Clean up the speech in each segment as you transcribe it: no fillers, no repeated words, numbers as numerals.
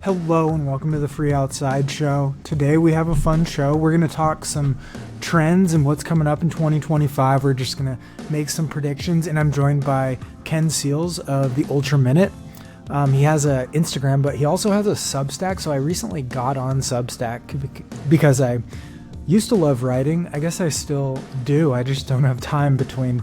Hello and welcome to the Free Outside Show. Today we have a fun show. We're going to talk some trends and what's coming up in 2025. We're just going to make some predictions, and I'm joined by Ken Seals of the Ultra Minute. He has an Instagram, but he also has a Substack. So I recently got on Substack because I used to love writing. I guess I still do. I just don't have time between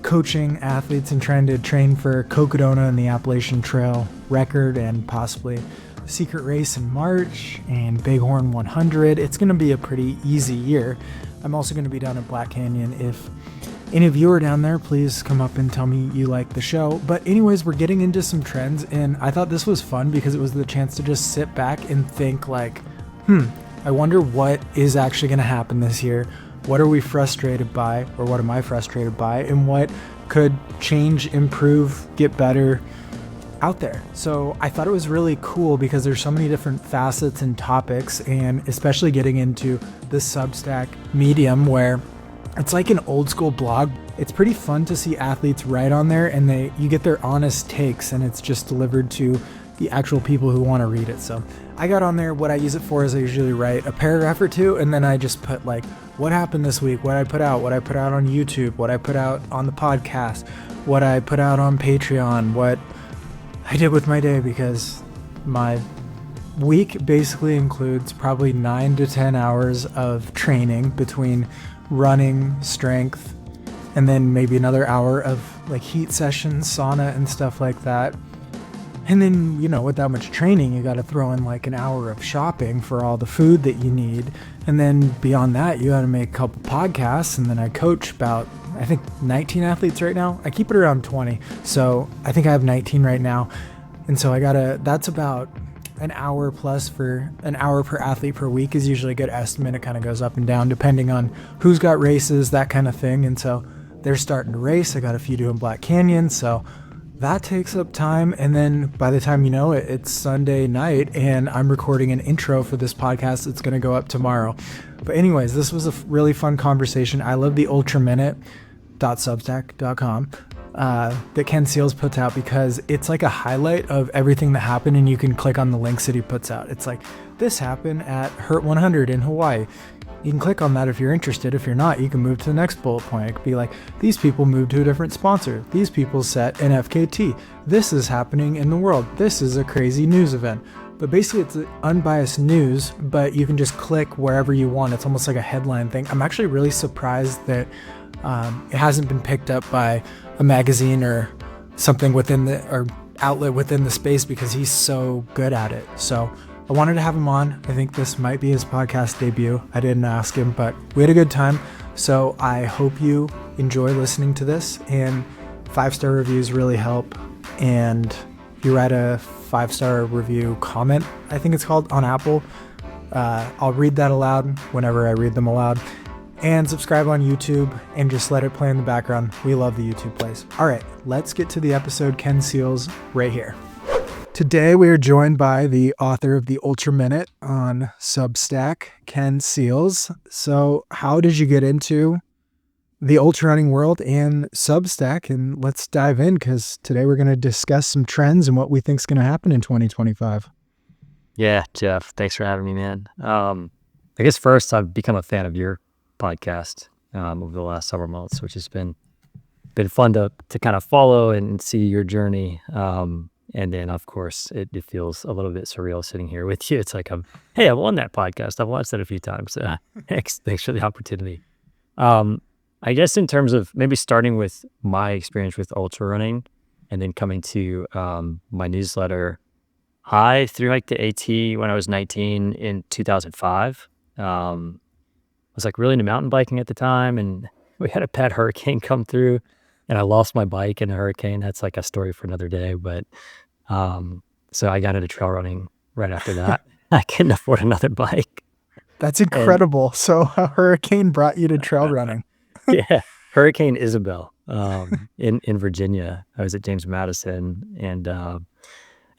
coaching athletes and trying to train for Cocodona and the Appalachian Trail record and possibly secret race in March and Bighorn 100. It's going to be a pretty easy year. I'm also going to be down at Black Canyon. If any of you are down there, please come up and tell me you like the show. But anyways, we're getting into some trends, and I thought this was fun because it was the chance to just sit back and think like, I wonder what is actually going to happen this year. What are we frustrated by, or what am I frustrated by, and what could change, improve, get better out there. So I thought it was really cool because there's so many different facets and topics, and especially getting into the Substack medium where it's like an old school blog. It's pretty fun to see athletes write on there, and you get their honest takes, and it's just delivered to the actual people who want to read it. So I got on there. What I use it for is I usually write a paragraph or two, and then I just put like what happened this week, what I put out on YouTube, what I put out on the podcast, what I put out on Patreon, what I did with my day, because my week basically includes probably 9 to 10 hours of training between running, strength, and then maybe another hour of like heat sessions, sauna and stuff like that. And then, with that much training, you got to throw in like an hour of shopping for all the food that you need. And then beyond that, you got to make a couple podcasts. And then I coach about, I think 19 athletes right now. I keep it around 20. So I think I have 19 right now. And so that's about an hour plus for an hour per athlete per week is usually a good estimate. It kind of goes up and down depending on who's got races, that kind of thing. And so they're starting to race. I got a few doing Black Canyon. So that takes up time. And then by the time you know it, it's Sunday night and I'm recording an intro for this podcast that's going to go up tomorrow. But anyways, this was a really fun conversation. I love the ultraminute.substack.com that Ken Seals puts out, because it's like a highlight of everything that happened, and you can click on the links that he puts out. It's like, this happened at Hurt 100 in Hawaii. You can click on that if you're interested. If you're not, you can move to the next bullet point. It could be like, these people moved to a different sponsor. These people set an FKT. This is happening in the world. This is a crazy news event. But basically it's unbiased news, but you can just click wherever you want. It's almost like a headline thing. I'm actually really surprised that it hasn't been picked up by a magazine or something or outlet within the space, because he's so good at it. So I wanted to have him on. I think this might be his podcast debut. I didn't ask him, but we had a good time. So I hope you enjoy listening to this, and 5-star reviews really help. And if you write a 5-star review comment, I think it's called, on Apple, I'll read that aloud whenever I read them aloud. And subscribe on YouTube and just let it play in the background. We love the YouTube plays. All right, let's get to the episode. Ken Seals right here. Today we are joined by the author of the Ultra Minute on Substack, Ken Seals. So how did you get into the ultra running world and Substack? And let's dive in, because today we're going to discuss some trends and what we think is going to happen in 2025. Yeah, Jeff, thanks for having me, man. I guess first, I've become a fan of your podcast over the last several months, which has been fun to kind of follow and see your journey. And then, of course, it feels a little bit surreal sitting here with you. It's like, hey, I'm on that podcast. I've watched that a few times. Thanks for the opportunity. I guess in terms of maybe starting with my experience with ultra running, and then coming to my newsletter, I thru-hiked the AT when I was 19 in 2005. I was like really into mountain biking at the time, and we had a bad hurricane come through, and I lost my bike in a hurricane. That's like a story for another day. But so I got into trail running right after that. I couldn't afford another bike. That's incredible. So a hurricane brought you to trail running. Yeah, Hurricane Isabel in Virginia. I was at James Madison, and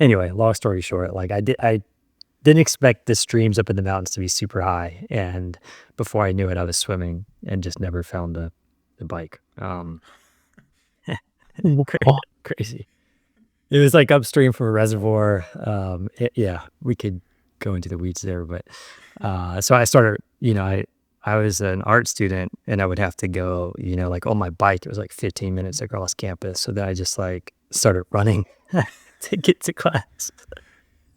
anyway, long story short, like I didn't expect the streams up in the mountains to be super high, and before I knew it, I was swimming and just never found the bike. Crazy. It was like upstream from a reservoir. Yeah, we could go into the weeds there, but so I started, I was an art student and I would have to go, like on my bike, it was like 15 minutes across campus. So then I just like started running to get to class.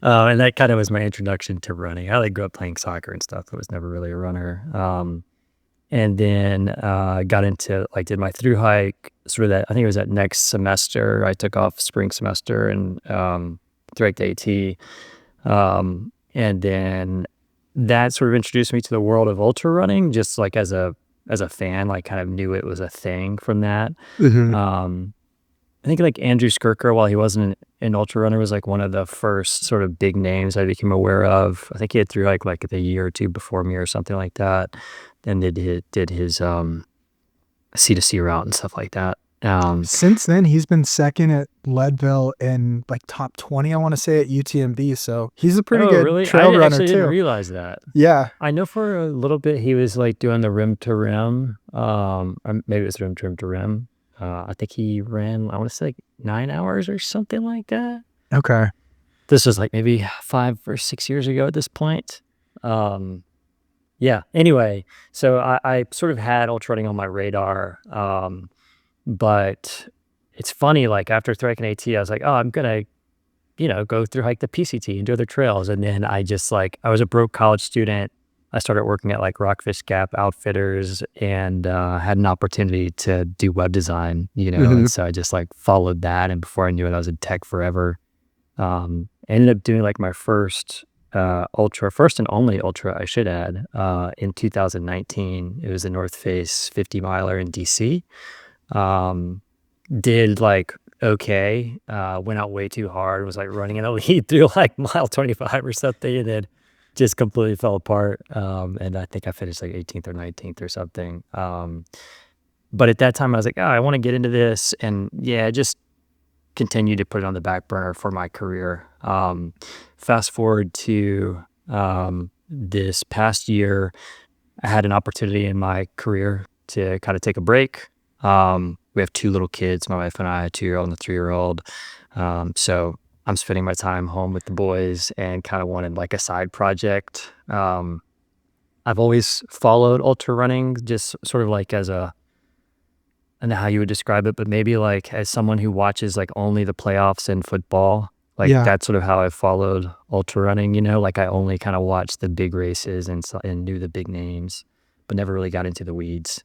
And that kind of was my introduction to running. I like grew up playing soccer and stuff. I was never really a runner. And then got into like did my through hike sort of that. I think it was that next semester. I took off spring semester and through hiked the AT. And then that sort of introduced me to the world of ultra running, just like as a fan, like kind of knew it was a thing from that. Um, I think like Andrew Skirker, while he wasn't an ultra runner, was like one of the first sort of big names I became aware of. I think he had through like the year or two before me or something like that. Then did his C2C route and stuff like that. Since then, he's been second at Leadville and like top 20, I want to say, at UTMB. So he's a pretty good really? trail runner actually too. Didn't realize that. Yeah. I know for a little bit he was like doing the rim to rim. Or maybe it was rim to rim. I think he ran, I want to say like 9 hours or something like that. Okay. This was like maybe 5 or 6 years ago at this point. Yeah. Anyway, so I sort of had ultra running on my radar. But it's funny, like after through hiking AT, I was like, oh, I'm going to, go through hike the PCT and do other trails. And then I just like, I was a broke college student. I started working at like Rockfish Gap Outfitters and had an opportunity to do web design, and so I just like followed that. And before I knew it, I was in tech forever. Ended up doing like my first and only ultra, I should add, in 2019. It was the North Face 50 miler in DC. Did like okay, went out way too hard, was like running in a lead through like mile 25 or something, and then just completely fell apart. And I think I finished like 18th or 19th or something. But at that time I was like, oh, I want to get into this. And yeah, just continue to put it on the back burner for my career. Fast forward to this past year, I had an opportunity in my career to kind of take a break. We have 2 little kids, my wife and I, a 2-year-old and a 3-year-old. So I'm spending my time home with the boys and kind of wanted like a side project. I've always followed ultra running, just sort of like as I don't know how you would describe it, but maybe like as someone who watches like only the playoffs in football. Like that's sort of how I followed ultra running, like I only kind of watched the big races and knew the big names, but never really got into the weeds.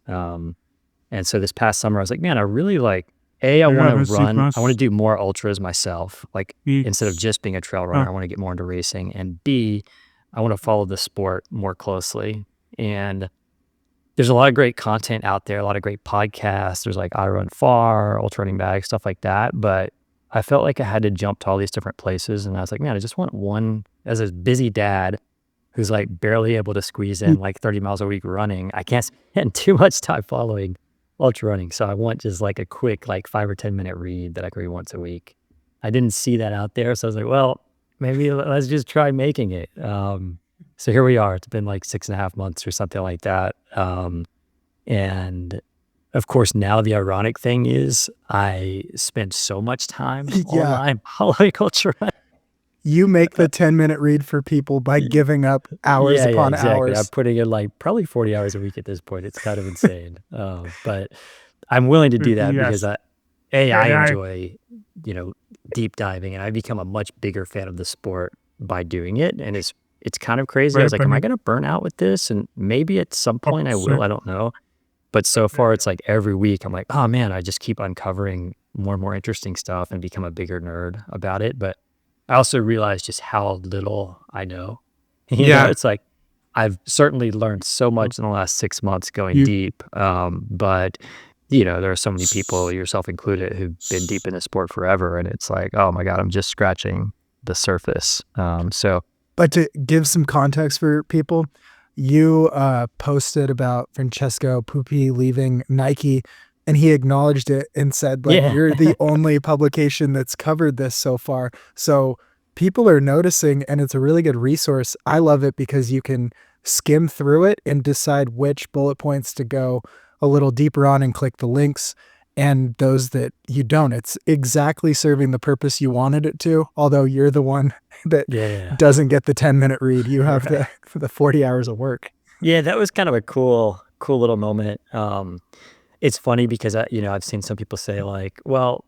And so this past summer I was like, man, I really like, I want to run. I want to do more ultras myself. Like instead of just being a trail runner, I want to get more into racing. And B, I want to follow the sport more closely. And there's a lot of great content out there, a lot of great podcasts. There's like I Run Far, Ultra Running Bag, stuff like that. But I felt like I had to jump to all these different places. And I was like, man, I just want one, as a busy dad who's like barely able to squeeze in like 30 miles a week running. I can't spend too much time following ultra running. So I want just like a quick, like 5 or 10 minute read that I could read once a week. I didn't see that out there. So I was like, well, maybe let's just try making it. So here we are. It's been like 6.5 months or something like that. And of course, now the ironic thing is I spend so much time online following ultra running. You make the 10-minute read for people by giving up hours upon hours. I'm putting in like probably 40 hours a week at this point. It's kind of insane. But I'm willing to do that because I enjoy, deep diving, and I become a much bigger fan of the sport by doing it. And it's kind of crazy. I was like, am I going to burn out with this? And maybe at some point I will, I don't know. But so far it's like every week I'm like, oh man, I just keep uncovering more and more interesting stuff and become a bigger nerd about it. But I also realized just how little I know. You know, it's like I've certainly learned so much in the last 6 months going deep. But, there are so many people, yourself included, who've been deep in the sport forever. And it's like, oh my God, I'm just scratching the surface. But to give some context for people, you posted about Francesco Pupi leaving Nike, and he acknowledged it and said, like, you're the only publication that's covered this so far. So people are noticing, and it's a really good resource. I love it because you can skim through it and decide which bullet points to go a little deeper on and click the links. and those that you don't. It's exactly serving the purpose you wanted it to, although you're the one that Yeah. doesn't get the 10-minute read. You have Right. the 40 hours of work. Yeah, that was kind of a cool little moment. It's funny because I've seen some people say like, well,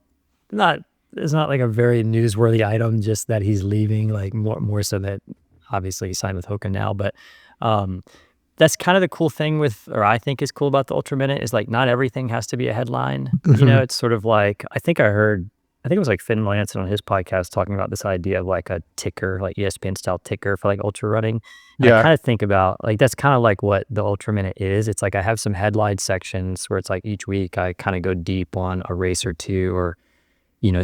not it's not like a very newsworthy item, just that he's leaving, like more so that obviously he signed with Hoka now. But um, that's kind of the cool thing or I think is cool about the Ultra Minute is like not everything has to be a headline. Mhm. It's sort of like I think it was like Finn Lansing on his podcast talking about this idea of like a ticker, like ESPN style ticker for like ultra running. And I Yeah. kind of think about like that's kind of like what the Ultra Minute is. It's like I have some headline sections where it's like each week I kind of go deep on a race or two, or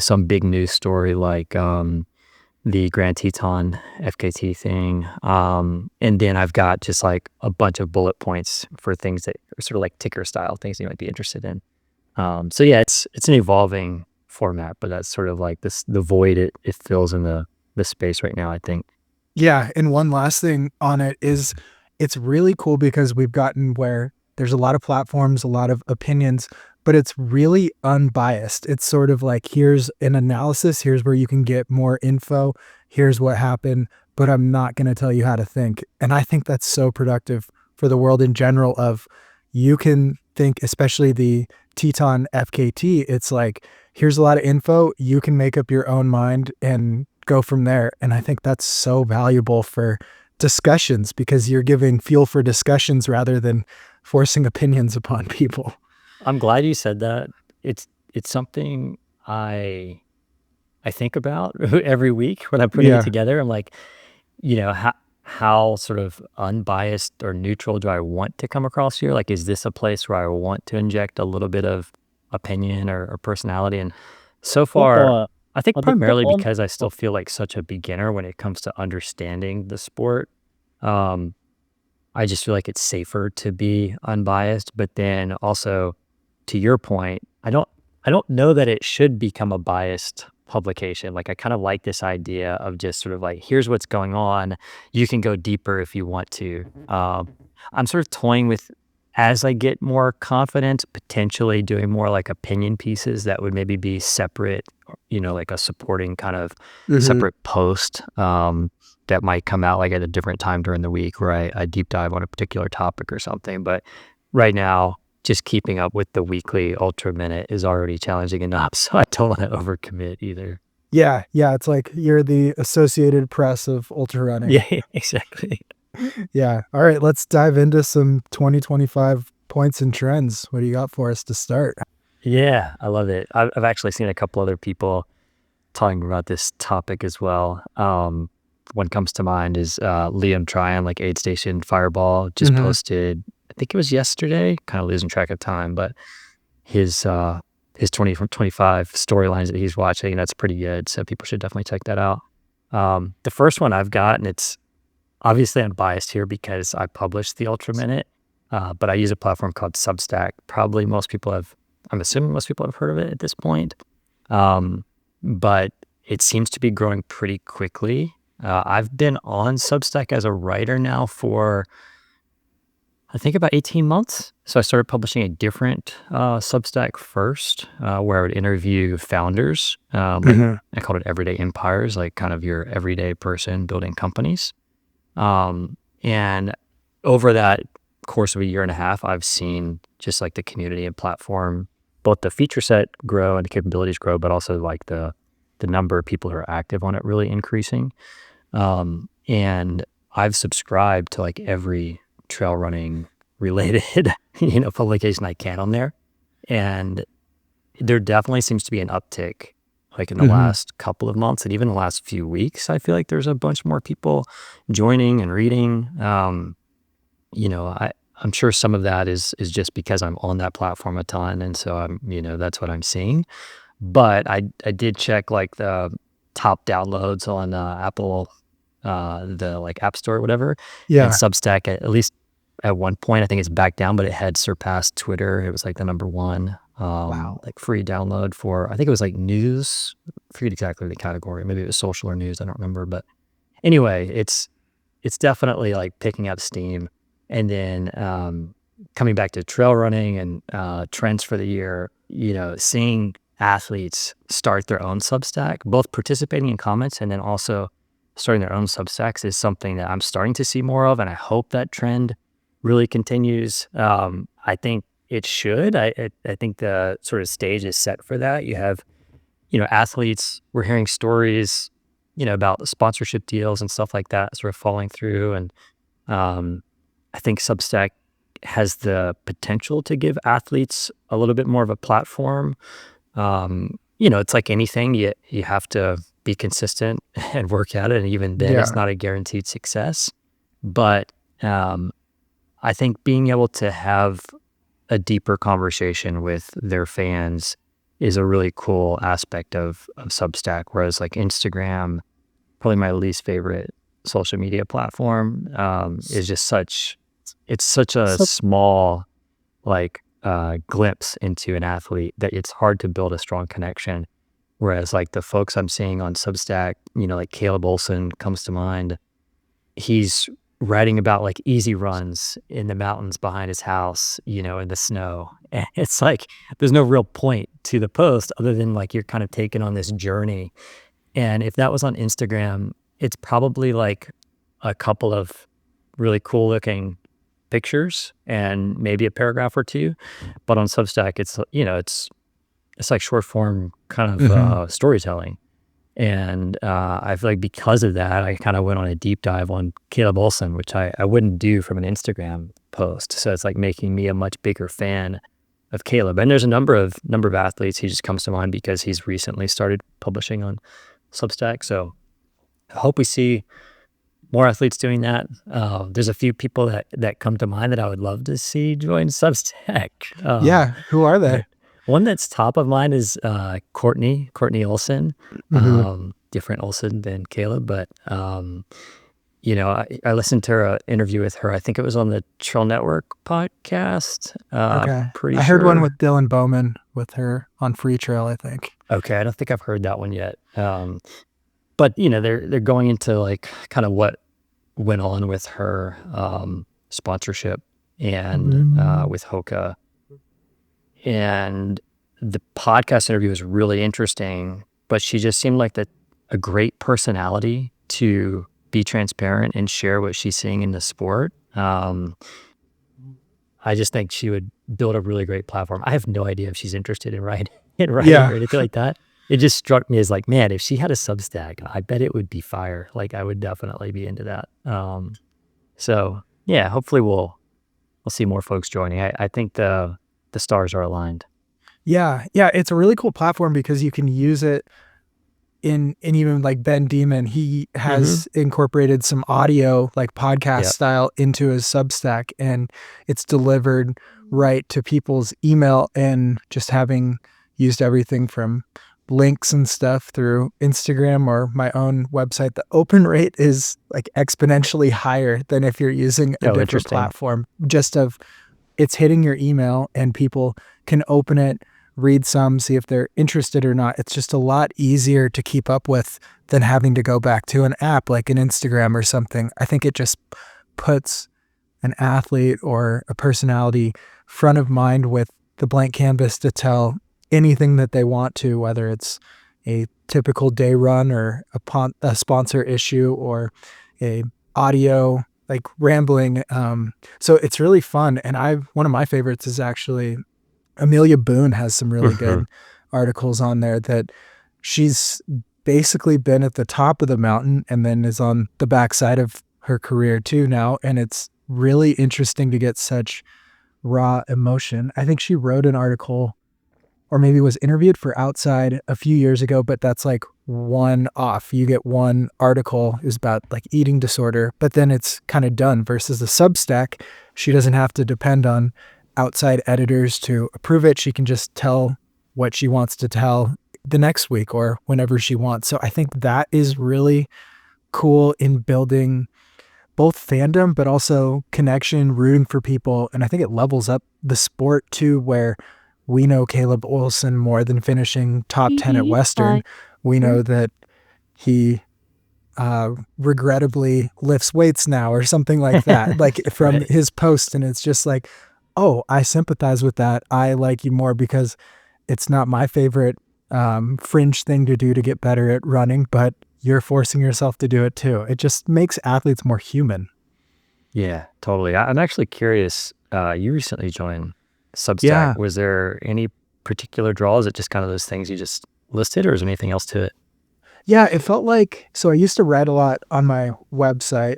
some big news story like the Grand Teton FKT thing. And then I've got just like a bunch of bullet points for things that are sort of like ticker style things you might be interested in. So yeah, it's an evolving format, but that's sort of like the void it fills in the space right now, I think. Yeah, and one last thing on it is it's really cool because we've gotten where there's a lot of platforms, a lot of opinions, but it's really unbiased. It's sort of like, here's an analysis, here's where you can get more info, here's what happened, but I'm not going to tell you how to think. And I think that's so productive for the world in general of you can think, especially the Teton FKT, it's like, here's a lot of info, you can make up your own mind and go from there. And I think that's so valuable for discussions because you're giving fuel for discussions rather than forcing opinions upon people. I'm glad you said that. It's something I think about every week when I'm putting it Yeah. together. I'm like, how sort of unbiased or neutral do I want to come across here? Like, is this a place where I want to inject a little bit of opinion or personality? And so far, I think primarily because I still feel like such a beginner when it comes to understanding the sport. Um, I just feel like it's safer to be unbiased. But then also, to your point, I don't know that it should become a biased publication. Like I kind of like this idea of just sort of like, here's what's going on. You can go deeper if you want to. I'm sort of toying with as I get more confident, potentially doing more like opinion pieces that would maybe be separate, like a supporting kind of Mhm. separate post that might come out like at a different time during the week where I deep dive on a particular topic or something. But right now, just keeping up with the weekly Ultra Minute is already challenging enough, so I don't want to overcommit either. Yeah. Yeah. It's like you're the Associated Press of ultra running. Yeah, exactly. Yeah. All right. Let's dive into some 2025 points and trends. What do you got for us to start? Yeah, I love it. I've actually seen a couple other people talking about this topic as well. One comes to mind is Liam Tryon, like Aid Station Fireball, just Mhm. posted, I think it was yesterday, kind of losing track of time, but his 2025 storylines that he's watching, that's pretty good. So people should definitely check that out. The first one I've got, and it's obviously I'm biased here because I published the Ultra Minute, but I use a platform called Substack. I'm assuming most people have heard of it at this point. But it seems to be growing pretty quickly. I've been on Substack as a writer now for, I think, about 18 months. So I started publishing a different Substack first, where I would interview founders. Like Mhm. I called it Everyday Empires, like kind of your everyday person building companies. And over that course of a year and a half, I've seen just like the community and platform, both the feature set grow and the capabilities grow, but also like the number of people who are active on it really increasing. And I've subscribed to like every trail running related, publication I can on there. And there definitely seems to be an uptick like in the Mhm. last couple of months and even the last few weeks. I feel like there's a bunch more people joining and reading. I'm sure some of that is just because I'm on that platform a ton. And so that's what I'm seeing. But I did check like the top downloads on Apple, the like App Store or whatever, and Yeah. Substack at least at one point, I think it's back down, but it had surpassed Twitter. It was like the number one, Wow. like free download for, I think it was like news. I forget exactly the category. Maybe it was social or news. I don't remember. But anyway, it's definitely like picking up steam. And then coming back to trail running and trends for the year, seeing athletes start their own Substack, both participating in comments and then also starting their own Substacks is something that I'm starting to see more of, and I hope that trend really continues. I think it should. I think the sort of stage is set for that. You have, athletes, we're hearing stories, about the sponsorship deals and stuff like that sort of falling through. And I think Substack has the potential to give athletes a little bit more of a platform. It's like anything, you have to be consistent and work at it. And even then, it's not a guaranteed success. But I think being able to have a deeper conversation with their fans is a really cool aspect of Substack. Whereas like Instagram, probably my least favorite social media platform, is just such a small like glimpse into an athlete that it's hard to build a strong connection. Whereas like the folks I'm seeing on Substack, like Caleb Olson comes to mind. He's writing about like easy runs in the mountains behind his house, in the snow. And it's like, there's no real point to the post other than like you're kind of taken on this journey. And if that was on Instagram, it's probably like a couple of really cool looking pictures and maybe a paragraph or two. But on Substack, it's, it's like short form kind of storytelling. And I feel like because of that, I kind of went on a deep dive on Caleb Olson, which I wouldn't do from an Instagram post. So it's like making me a much bigger fan of Caleb. And there's a number of athletes. He just comes to mind because he's recently started publishing on Substack. So I hope we see more athletes doing that. There's a few people that come to mind that I would love to see join Substack. Who are they? One that's top of mind is Courtney Olson, different Olson than Caleb, but I listened to an interview with her. I think it was on the Trail Network podcast. I heard one with Dylan Bowman with her on Free Trail, I think. Okay, I don't think I've heard that one yet. But they're going into like kind of what went on with her sponsorship and with Hoka. And the podcast interview was really interesting, but she just seemed like a great personality to be transparent and share what she's seeing in the sport. I just think she would build a really great platform. I have no idea if she's interested in writing or anything like that. It just struck me as like, man, if she had a Substack, I bet it would be fire. Like I would definitely be into that. So yeah, hopefully we'll see more folks joining. I think the stars are aligned. Yeah, it's a really cool platform because you can use it in even like Ben Demon, he has incorporated some audio like podcast style into his Substack, and it's delivered right to people's email. And just having used everything from links and stuff through Instagram or my own website, the open rate is like exponentially higher than if you're using a different platform. It's hitting your email and people can open it, read some, see if they're interested or not. It's just a lot easier to keep up with than having to go back to an app like an Instagram or something. I think it just puts an athlete or a personality front of mind with the blank canvas to tell anything that they want to, whether it's a typical day run or a sponsor issue or a audio like rambling. So it's really fun. And one of my favorites is actually Amelia Boone has some really good articles on there that she's basically been at the top of the mountain and then is on the backside of her career too now. And it's really interesting to get such raw emotion. I think she wrote an article or maybe was interviewed for Outside a few years ago, but that's like one off. You get one article is about like eating disorder, but then it's kind of done. Versus the Substack, she doesn't have to depend on outside editors to approve it. She can just tell what she wants to tell the next week or whenever she wants. So I think that is really cool in building both fandom, but also connection, rooting for people. And I think it levels up the sport too, where we know Caleb Olson more than finishing top 10 at Western. We know that he regrettably lifts weights now or something like that, like from his post. And it's just like, Oh, I sympathize with that. I like you more because it's not my favorite fringe thing to do to get better at running, but you're forcing yourself to do it too. It just makes athletes more human. Yeah, totally. I'm actually curious. You recently joined Substack. Yeah. Was there any particular draw? Is it just kind of those things you just listed, or is there anything else to it? Yeah, it felt like, so I used to write a lot on my website,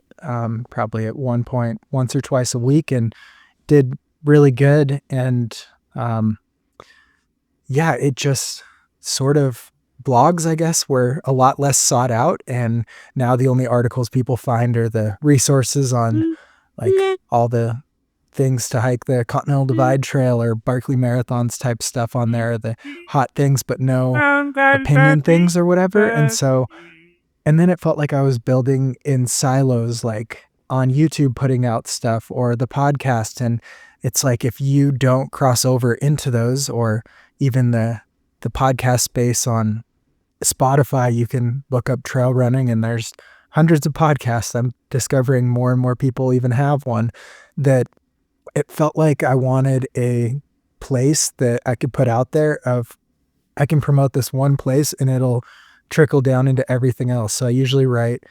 probably at one point, once or twice a week, and did really good. And yeah, it just sort of, blogs, I guess, were a lot less sought out. And now the only articles people find are the resources on like all the things to hike the Continental Divide Trail or Barkley Marathons type stuff on there, the hot things, but no opinion things or whatever. And then it felt like I was building in silos, like on YouTube putting out stuff or the podcast. And it's like, if you don't cross over into those, or even the podcast space on Spotify, you can look up trail running and there's hundreds of podcasts. I'm discovering more and more people even have one, that it felt like I wanted a place that I could put out there of, I can promote this one place and it'll trickle down into everything else. So I usually write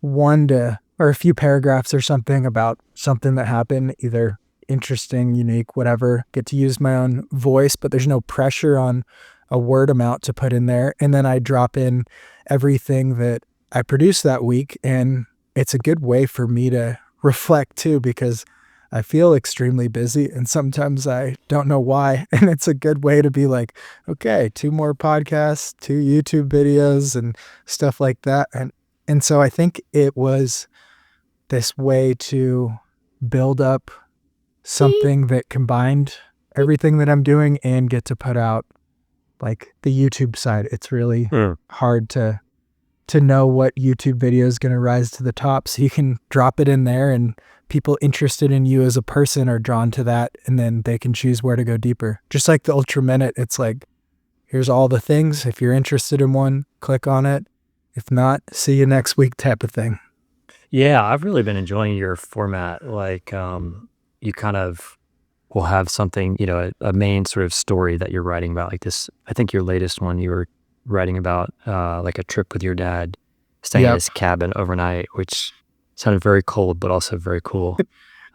or a few paragraphs or something about something that happened, either interesting, unique, whatever, get to use my own voice, but there's no pressure on a word amount to put in there. And then I drop in everything that I produced that week. And it's a good way for me to reflect too, because I feel extremely busy and sometimes I don't know why. And it's a good way to be like, okay, 2 more podcasts, 2 YouTube videos and stuff like that. And so I think it was this way to build up something that combined everything that I'm doing and get to put out like the YouTube side. It's really hard to know what YouTube video is going to rise to the top. So you can drop it in there and people interested in you as a person are drawn to that, and then they can choose where to go deeper. Just like the Ultra Minute, it's like, here's all the things. If you're interested in one, click on it. If not, see you next week type of thing. Yeah, I've really been enjoying your format. Like, you kind of will have something, a main sort of story that you're writing about. Like this, I think your latest one, you were writing about like a trip with your dad, staying in his cabin overnight, which sounded very cold, but also very cool.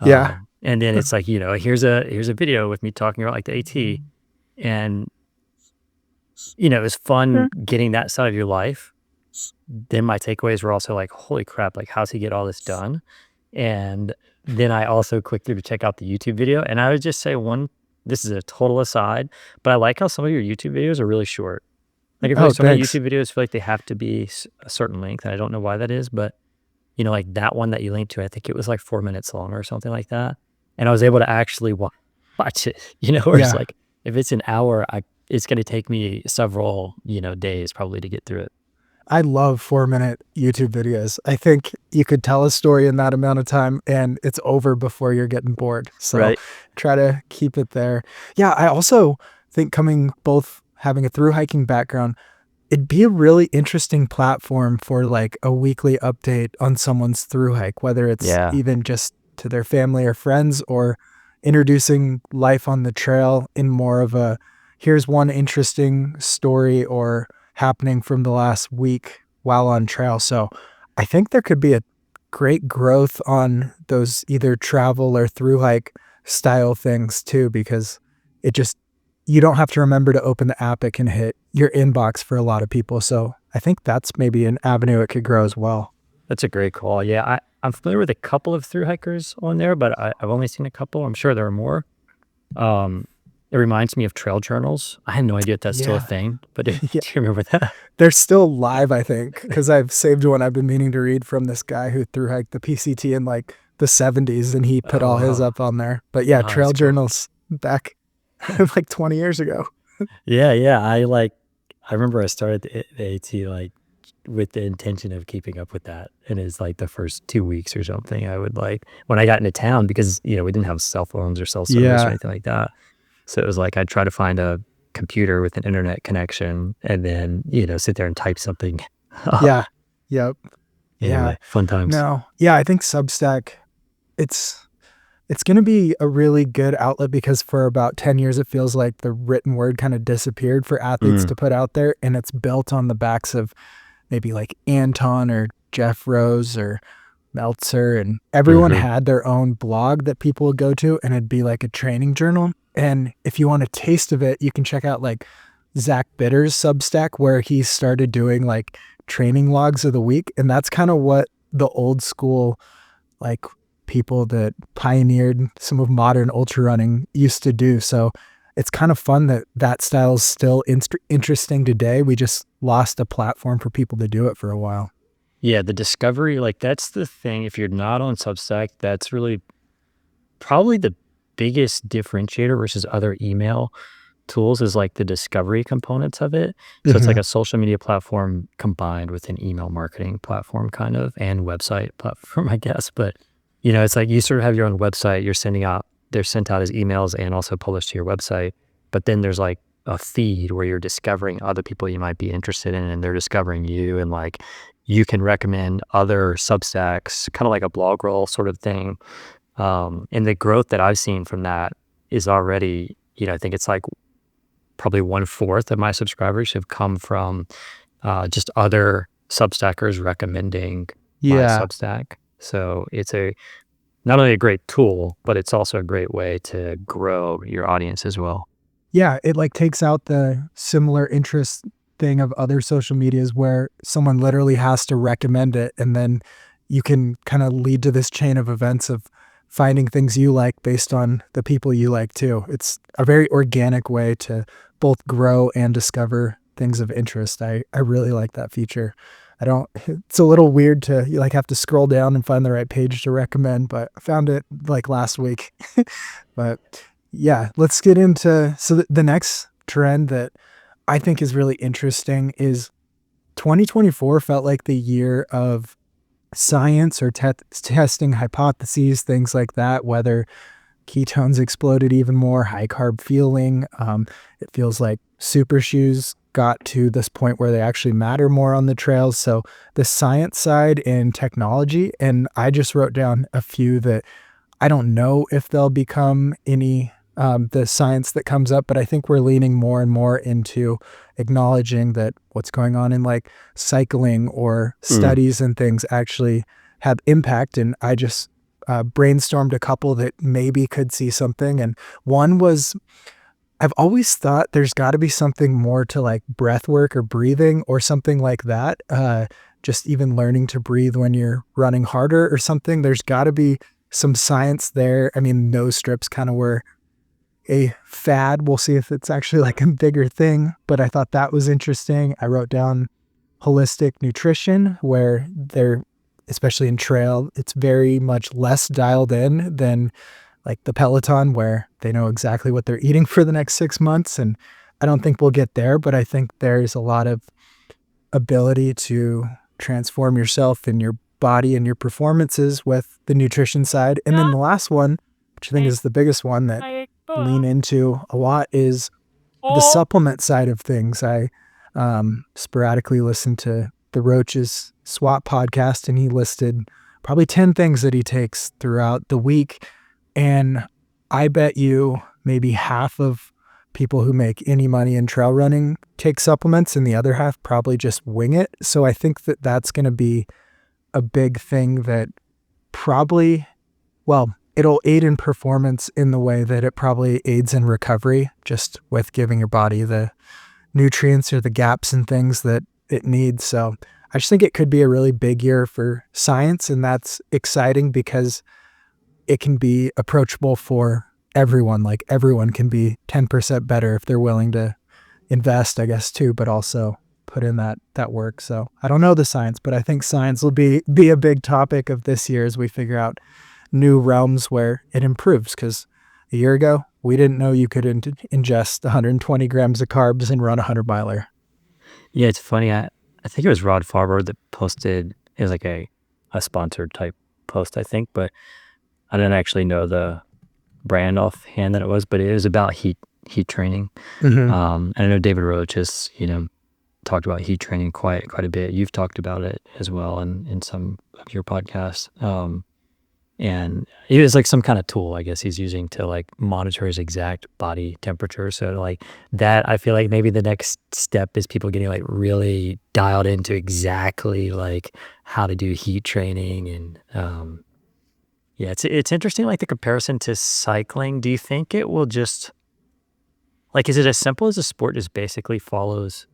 Yeah. And then it's like, here's a video with me talking about like the AT, and it was fun getting that side of your life. Then my takeaways were also like, holy crap, like how's he get all this done? And then I also clicked through to check out the YouTube video, and I would just say this is a total aside, but I like how some of your YouTube videos are really short. Like I feel like some of the YouTube videos feel like they have to be a certain length, and I don't know why that is, but like that one that you linked to, I think it was like 4 minutes long or something like that. And I was able to actually watch it, where it's like, if it's an hour, it's going to take me several, days probably to get through it. I love 4-minute YouTube videos. I think you could tell a story in that amount of time and it's over before you're getting bored. So try to keep it there. Yeah, I also think both having a thru hiking background, it'd be a really interesting platform for like a weekly update on someone's thru hike, whether it's even just to their family or friends, or introducing life on the trail in more of a, here's one interesting story or happening from the last week while on trail. So I think there could be a great growth on those either travel or thru hike style things too, because you don't have to remember to open the app. It can hit your inbox for a lot of people. So I think that's maybe an avenue it could grow as well. That's a great call. Yeah, I'm familiar with a couple of thru hikers on there, but I've only seen a couple. I'm sure there are more. It reminds me of trail journals. I had no idea if that's still a thing, but do you remember that? They're still live, I think, because I've saved one I've been meaning to read from this guy who thru hiked the PCT in like the 70s, and he put all his up on there. But yeah, trail journals back like 20 years ago. Yeah. I remember I started the AT like with the intention of keeping up with that. And it's like the first 2 weeks or something, I would like, when I got into town, because, we didn't have cell phones or cell service or anything like that. So it was like, I'd try to find a computer with an internet connection and then, sit there and type something. Yeah. Yep. Anyway, fun times. No. Yeah. I think Substack, it's It's going to be a really good outlet because for about 10 years, it feels like the written word kind of disappeared for athletes to put out there. And it's built on the backs of maybe like Anton or Jeff Rose or Meltzer, and everyone had their own blog that people would go to, and it'd be like a training journal. And if you want a taste of it, you can check out like Zach Bitter's Substack, where he started doing like training logs of the week. And that's kind of what the old school, like people that pioneered some of modern ultra running used to do. So it's kind of fun that that style is still interesting today. We just lost a platform for people to do it for a while. Yeah, the discovery, like that's the thing. If you're not on Substack, that's really probably the biggest differentiator versus other email tools is like the discovery components of it. So it's like a social media platform combined with an email marketing platform kind of, and website platform, I guess. But, it's like you sort of have your own website, they're sent out as emails and also published to your website. But then there's like a feed where you're discovering other people you might be interested in, and they're discovering you, and like you can recommend other Substacks, kind of like a blog roll sort of thing. And the growth that I've seen from that is already, I think it's like probably 1/4 of my subscribers have come from just other Substackers recommending my Substack. So it's not only a great tool, but it's also a great way to grow your audience as well. Yeah, it like takes out the similar interest thing of other social medias where someone literally has to recommend it, and then you can kind of lead to this chain of events of finding things you like based on the people you like too. It's a very organic way to both grow and discover things of interest. I really like that feature. It's a little weird to you like have to scroll down and find the right page to recommend, but I found it like last week. But yeah, let's get into, so the next trend that I think is really interesting is 2024 felt like the year of science or testing hypotheses, things like that, whether ketones exploded even more, high carb fueling. It feels like super shoes got to this point where they actually matter more on the trails. So the science side and technology, and I just wrote down a few that I don't know if they'll become any the science that comes up, but I think we're leaning more and more into acknowledging that what's going on in like cycling or studies and things actually have impact. And I just brainstormed a couple that maybe could see something. And one was, I've always thought there's got to be something more to like breath work or breathing or something like that. Just even learning to breathe when you're running harder or something. There's got to be some science there. I mean, nose strips kind of were a fad. We'll see if it's actually like a bigger thing, but I thought that was interesting. I wrote down holistic nutrition, where they're, especially in trail, it's very much less dialed in than like the Peloton, where they know exactly what they're eating for the next 6 months. And I don't think we'll get there, but I think there's a lot of ability to transform yourself and your body and your performances with the nutrition side. And then the last one, which I think is the biggest one that lean into a lot, is the supplement side of things. I sporadically listen to the Roach's SWAT podcast, and he listed probably 10 things that he takes throughout the week. And I bet you maybe half of people who make any money in trail running take supplements, and the other half probably just wing it. So I think that that's going to be a big thing that probably, well, it'll aid in performance in the way that it probably aids in recovery, just with giving your body the nutrients or the gaps and things that it needs. So I just think it could be a really big year for science, and that's exciting because it can be approachable for everyone. Like everyone can be 10% better if they're willing to invest, I guess, too, but also put in that work. So I don't know the science, but I think science will be a big topic of this year as we figure out new realms where it improves. Because a year ago, we didn't know you could ingest 120 grams of carbs and run a 100-miler. Yeah, it's funny. I think it was Rod Farber that posted, it was like a sponsored type post, I think, but I didn't actually know the brand offhand that it was, but it was about heat training. And I know David Roach has, talked about heat training quite a bit. You've talked about it as well in some of your podcasts. And it was like some kind of tool, I guess, he's using to like monitor his exact body temperature. So like that, I feel like maybe the next step is people getting like really dialed into exactly like how to do heat training. And yeah, it's interesting, like the comparison to cycling. Do you think it will just like, is it as simple as a sport just basically follows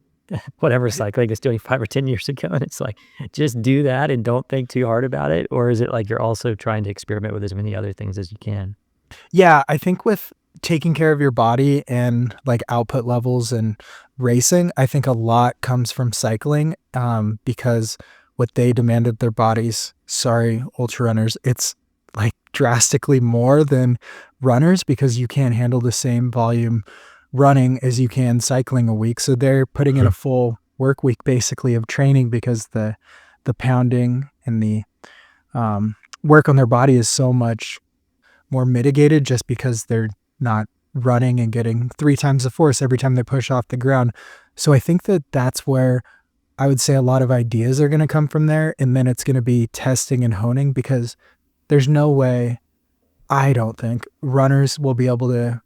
whatever cycling is doing 5 or 10 years ago, and it's like, just do that and don't think too hard about it? Or is it like you're also trying to experiment with as many other things as you can? Yeah, I think with taking care of your body and like output levels and racing, I think a lot comes from cycling, because what they demand of their bodies, sorry, ultra runners, it's like drastically more than runners because you can't handle the same volume running as you can cycling a week. So they're putting in a full work week basically of training because the pounding and the work on their body is so much more mitigated just because they're not running and getting 3 times the force every time they push off the ground. So I think that that's where I would say a lot of ideas are going to come from there. And then it's going to be testing and honing because there's no way, I don't think, runners will be able to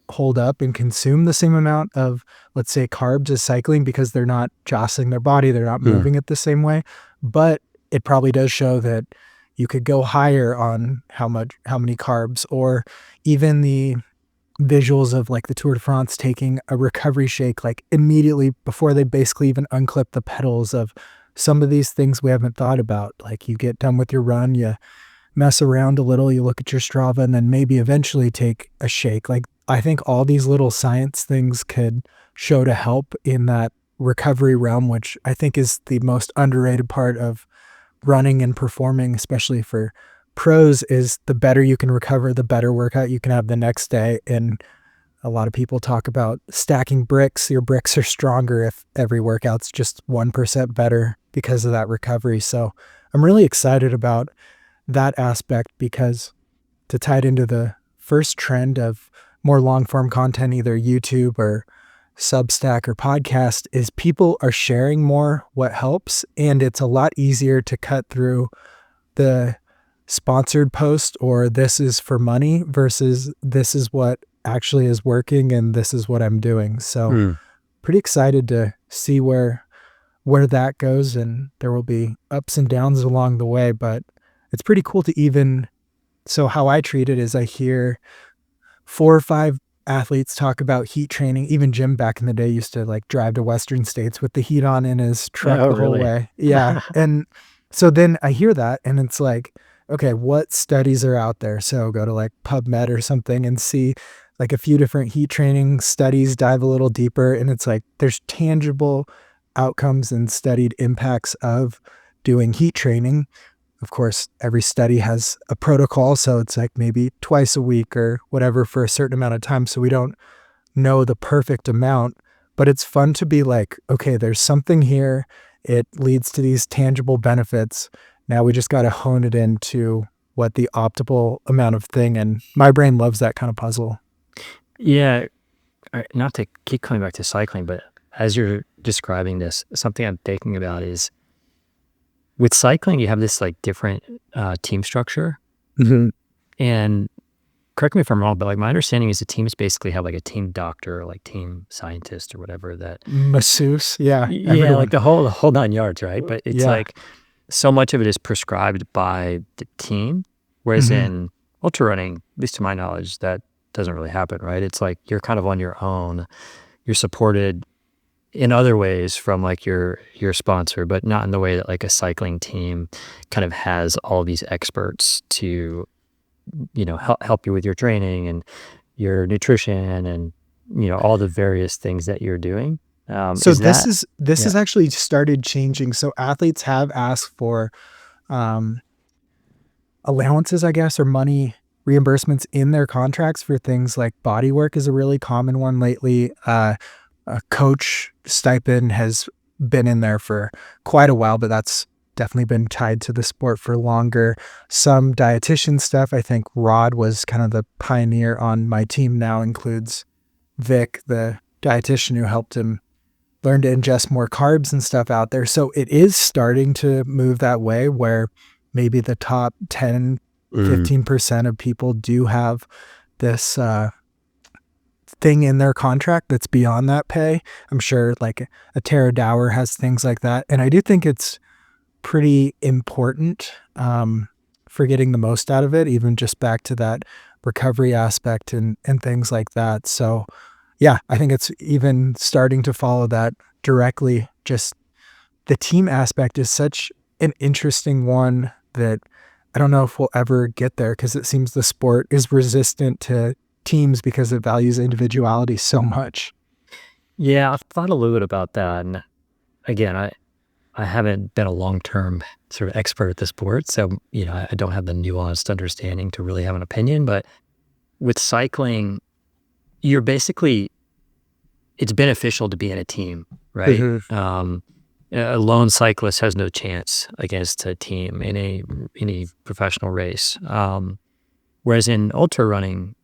hold up and consume the same amount of, let's say, carbs as cycling because they're not jostling their body, they're not moving it the same way. But it probably does show that you could go higher on how many carbs, or even the visuals of like the Tour de France taking a recovery shake like immediately before they basically even unclip the pedals of some of these things we haven't thought about. Like you get done with your run, you mess around a little, you look at your Strava, and then maybe eventually take a shake. Like I think all these little science things could show to help in that recovery realm, which I think is the most underrated part of running and performing, especially for pros, is the better you can recover, the better workout you can have the next day. And a lot of people talk about stacking bricks. Your bricks are stronger if every workout's just 1% better because of that recovery. So I'm really excited about that aspect because to tie it into the first trend of more long form content, either YouTube or Substack or podcast, is people are sharing more what helps. And it's a lot easier to cut through the sponsored post or this is for money versus this is what actually is working and this is what I'm doing. So pretty excited to see where that goes, and there will be ups and downs along the way, but it's pretty cool to even, so how I treat it is I hear 4 or 5 athletes talk about heat training. Even Jim back in the day used to like drive to Western states with the heat on in his truck Oh, the whole really? way. Yeah. And so then I hear that and it's like, okay, what studies are out there? So go to like PubMed or something and see like a few different heat training studies, dive a little deeper. And it's like, there's tangible outcomes and studied impacts of doing heat training. Of course, every study has a protocol, so it's like maybe twice a week or whatever for a certain amount of time. So we don't know the perfect amount, but it's fun to be like, okay, there's something here. It leads to these tangible benefits. Now we just got to hone it into what the optimal amount of thing. And my brain loves that kind of puzzle. Yeah. Not to keep coming back to cycling, but as you're describing this, something I'm thinking about is with cycling, you have this like different team structure. Mm-hmm. And correct me if I'm wrong, but like my understanding is the teams basically have like a team doctor or like team scientist or whatever that Masseuse. Yeah. yeah, Everyone. like the whole 9 yards, right? But it's Yeah. like so much of it is prescribed by the team, whereas Mhm. in ultra running, at least to my knowledge, that doesn't really happen, right? It's like you're kind of on your own. You're supported in other ways from like your sponsor, but not in the way that like a cycling team kind of has all these experts to, you know, help you with your training and your nutrition and, you know, all the various things that you're doing. So Is that, this yeah. has actually started changing. So athletes have asked for um, allowances, I guess, or money reimbursements in their contracts for things like body work is a really common one lately. A coach stipend has been in there for quite a while, but that's definitely been tied to the sport for longer. Some dietitian stuff, I think Rod was kind of the pioneer on my team now, includes Vic, the dietitian who helped him learn to ingest more carbs and stuff out there. So it is starting to move that way where maybe the top 10 15% of people do have this thing in their contract that's beyond that pay. I'm sure like a Tara Dower has things like that. And I do think it's pretty important for getting the most out of it, even just back to that recovery aspect and things like that. So yeah, I think it's even starting to follow that directly. Just the team aspect is such an interesting one that I don't know if we'll ever get there, because it seems the sport is resistant to teams because it values individuality so much. Yeah, I've thought a little bit about that. And again, I haven't been a long-term sort of expert at the sport, so I don't have the nuanced understanding to really have an opinion. But with cycling, you're basically, it's beneficial to be in a team, right? Mm-hmm. A lone cyclist has no chance against a team in any professional race. Whereas in ultra running,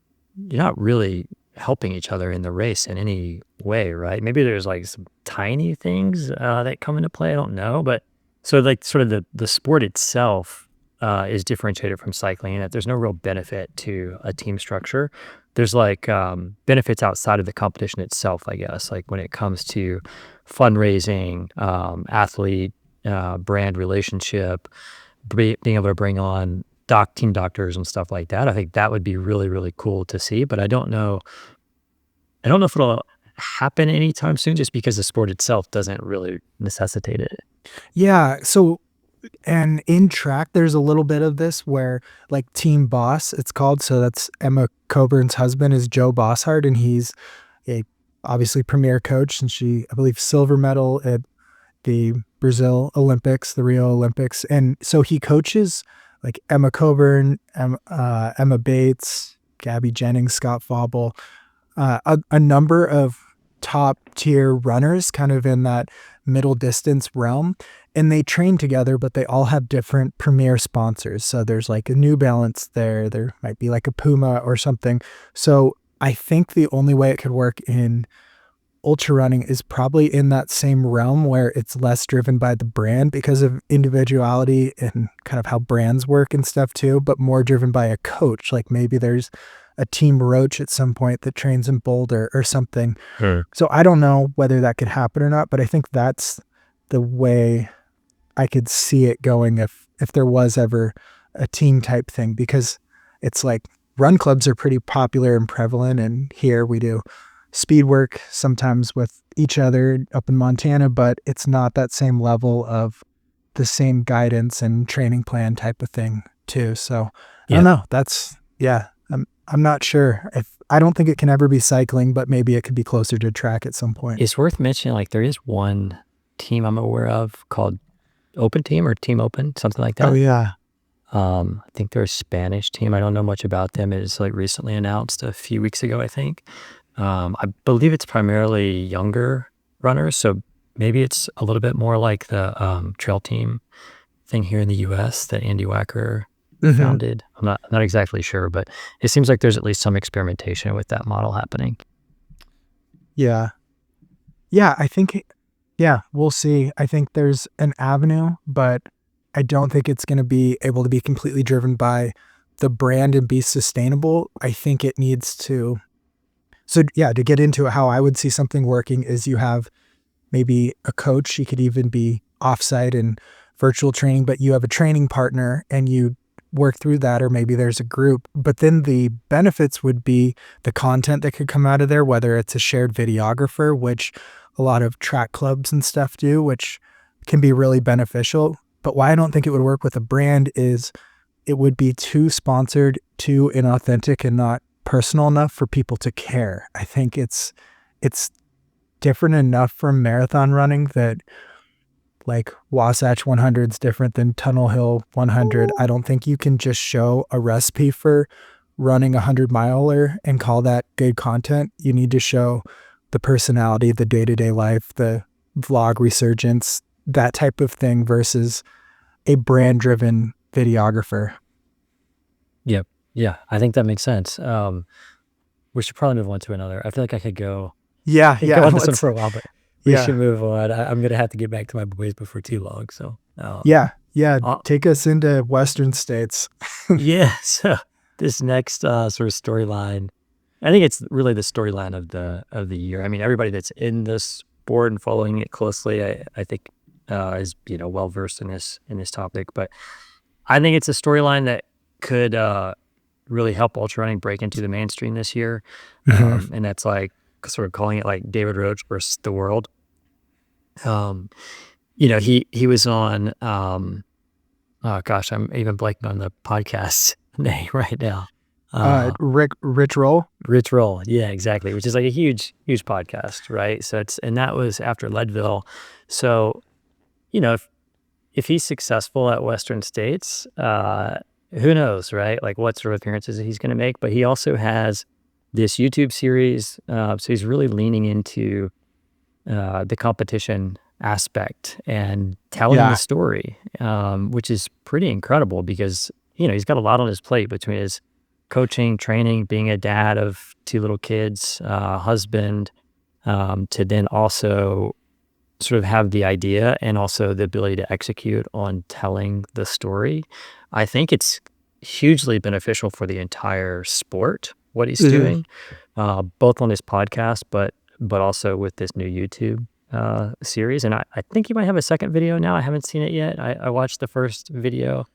you're not really helping each other in the race in any way, right? Maybe there's like some tiny things that come into play. I don't know, but so like sort of the sport itself is differentiated from cycling in that there's no real benefit to a team structure. There's like benefits outside of the competition itself, I guess, like when it comes to fundraising, athlete, brand relationship, being able to bring on team doctors and stuff like that. I think that would be really, really cool to see, but I don't know if it'll happen anytime soon, just because the sport itself doesn't really necessitate it. Yeah. So, and in track, there's a little bit of this where like Team Boss, it's called. So that's Emma Coburn's husband is Joe Bosshart, and he's a obviously premier coach, and I believe, silver medal at the Brazil Olympics, the Rio Olympics. And so he coaches like Emma Coburn, Emma Bates, Gabby Jennings, Scott Fauble, a number of top tier runners kind of in that middle distance realm. And they train together, but they all have different premier sponsors. So there's like a New Balance there might be like a Puma or something. So I think the only way it could work in ultra running is probably in that same realm where it's less driven by the brand because of individuality and kind of how brands work and stuff too, but more driven by a coach. Like maybe there's a Team Roach at some point that trains in Boulder or something. So I don't know whether that could happen or not, but I think that's the way I could see it going if there was ever a team type thing, because it's like run clubs are pretty popular and prevalent, and here we do speed work sometimes with each other up in Montana, but it's not that same level of the same guidance and training plan type of thing too. So I don't know. I'm not sure. I don't think it can ever be cycling, but maybe it could be closer to track at some point. It's worth mentioning, like there is one team I'm aware of called Open Team or Team Open, something like that. Oh yeah. I think they're a Spanish team. I don't know much about them. It's like recently announced a few weeks ago, I think. I believe it's primarily younger runners, so maybe it's a little bit more like the trail team thing here in the U.S. that Andy Wacker founded. I'm not exactly sure, but it seems like there's at least some experimentation with that model happening. Yeah, I think, we'll see. I think there's an avenue, but I don't think it's going to be able to be completely driven by the brand and be sustainable. I think it needs to. So yeah, to get into how I would see something working is you have maybe a coach. He could even be offsite and virtual training, but you have a training partner and you work through that, or maybe there's a group. But then the benefits would be the content that could come out of there, whether it's a shared videographer, which a lot of track clubs and stuff do, which can be really beneficial. But why I don't think it would work with a brand is it would be too sponsored, too inauthentic, and not personal enough for people to care. I think it's different enough from marathon running that like Wasatch 100 is different than Tunnel Hill 100. I don't think you can just show a recipe for running a 100-miler and call that good content. You need to show the personality, the day-to-day life, the vlog resurgence, that type of thing versus a brand-driven videographer. Yep. Yeah, I think that makes sense. We should probably move on to another. I feel like I could go go on this one for a while, but we should move on. I'm going to have to get back to my boys before too long. So yeah, Yeah, Uh, take us into Western states. yeah. So this next sort of storyline, I think it's really the storyline of the year. I mean, everybody that's in this sport and following it closely, I think is well versed in this topic. But I think it's a storyline that could really help ultra running break into the mainstream this year, Mhm. and that's like sort of calling it like David Roach versus the world. Um, he was on. Oh gosh, I'm even blanking on the podcast name right now. Rich Roll. Rich Roll, yeah, exactly, which is like a huge, huge podcast, right? So and that was after Leadville. So, if he's successful at Western States, who knows, right? Like what sort of appearances he's going to make. But he also has this YouTube series, so he's really leaning into the competition aspect and telling the Yeah. story, which is pretty incredible because he's got a lot on his plate between his coaching, training, being a dad of two little kids, husband, to then also sort of have the idea and also the ability to execute on telling the story. I think it's hugely beneficial for the entire sport, what he's Mhm. doing, both on his podcast, but also with this new YouTube series. And I think he might have a second video now. I haven't seen it yet. I watched the first video,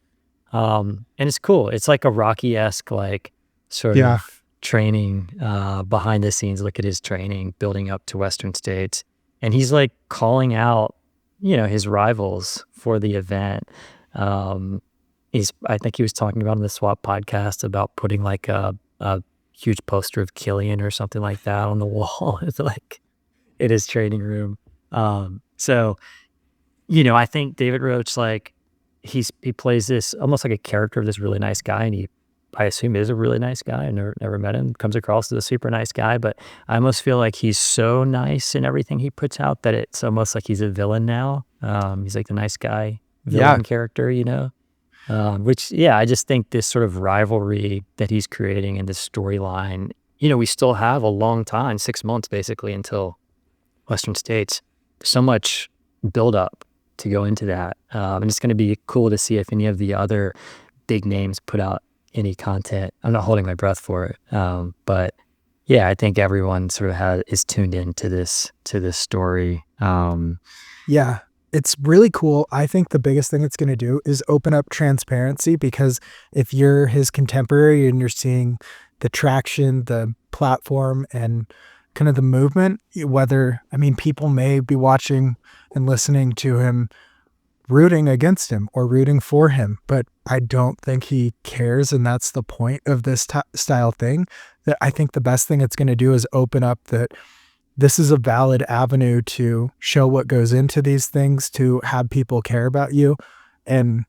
and it's cool. It's like a Rocky-esque, like sort Yeah. of training behind the scenes. Look at his training building up to Western States, and he's like calling out, his rivals for the event. Um, I think he was talking about on the Swap podcast about putting like a huge poster of Killian or something like that on the wall. It's like in his training room. So I think David Roach, like, he plays this almost like a character of this really nice guy, and I assume is a really nice guy. I never met him. Comes across as a super nice guy, but I almost feel like he's so nice in everything he puts out that it's almost like he's a villain now. He's like the nice guy Yeah. villain character, which, yeah, I just think this sort of rivalry that he's creating in this storyline, we still have a long time, 6 months basically until Western States. So much buildup to go into that. And it's going to be cool to see if any of the other big names put out any content. I'm not holding my breath for it. But yeah, I think everyone sort of is tuned in to this story. Yeah, it's really cool. I think the biggest thing it's going to do is open up transparency, because if you're his contemporary and you're seeing the traction, the platform, and kind of the movement, people may be watching and listening to him rooting against him or rooting for him, but I don't think he cares. And that's the point of this style thing. That I think the best thing it's going to do is open up that this is a valid avenue to show what goes into these things, to have people care about you, and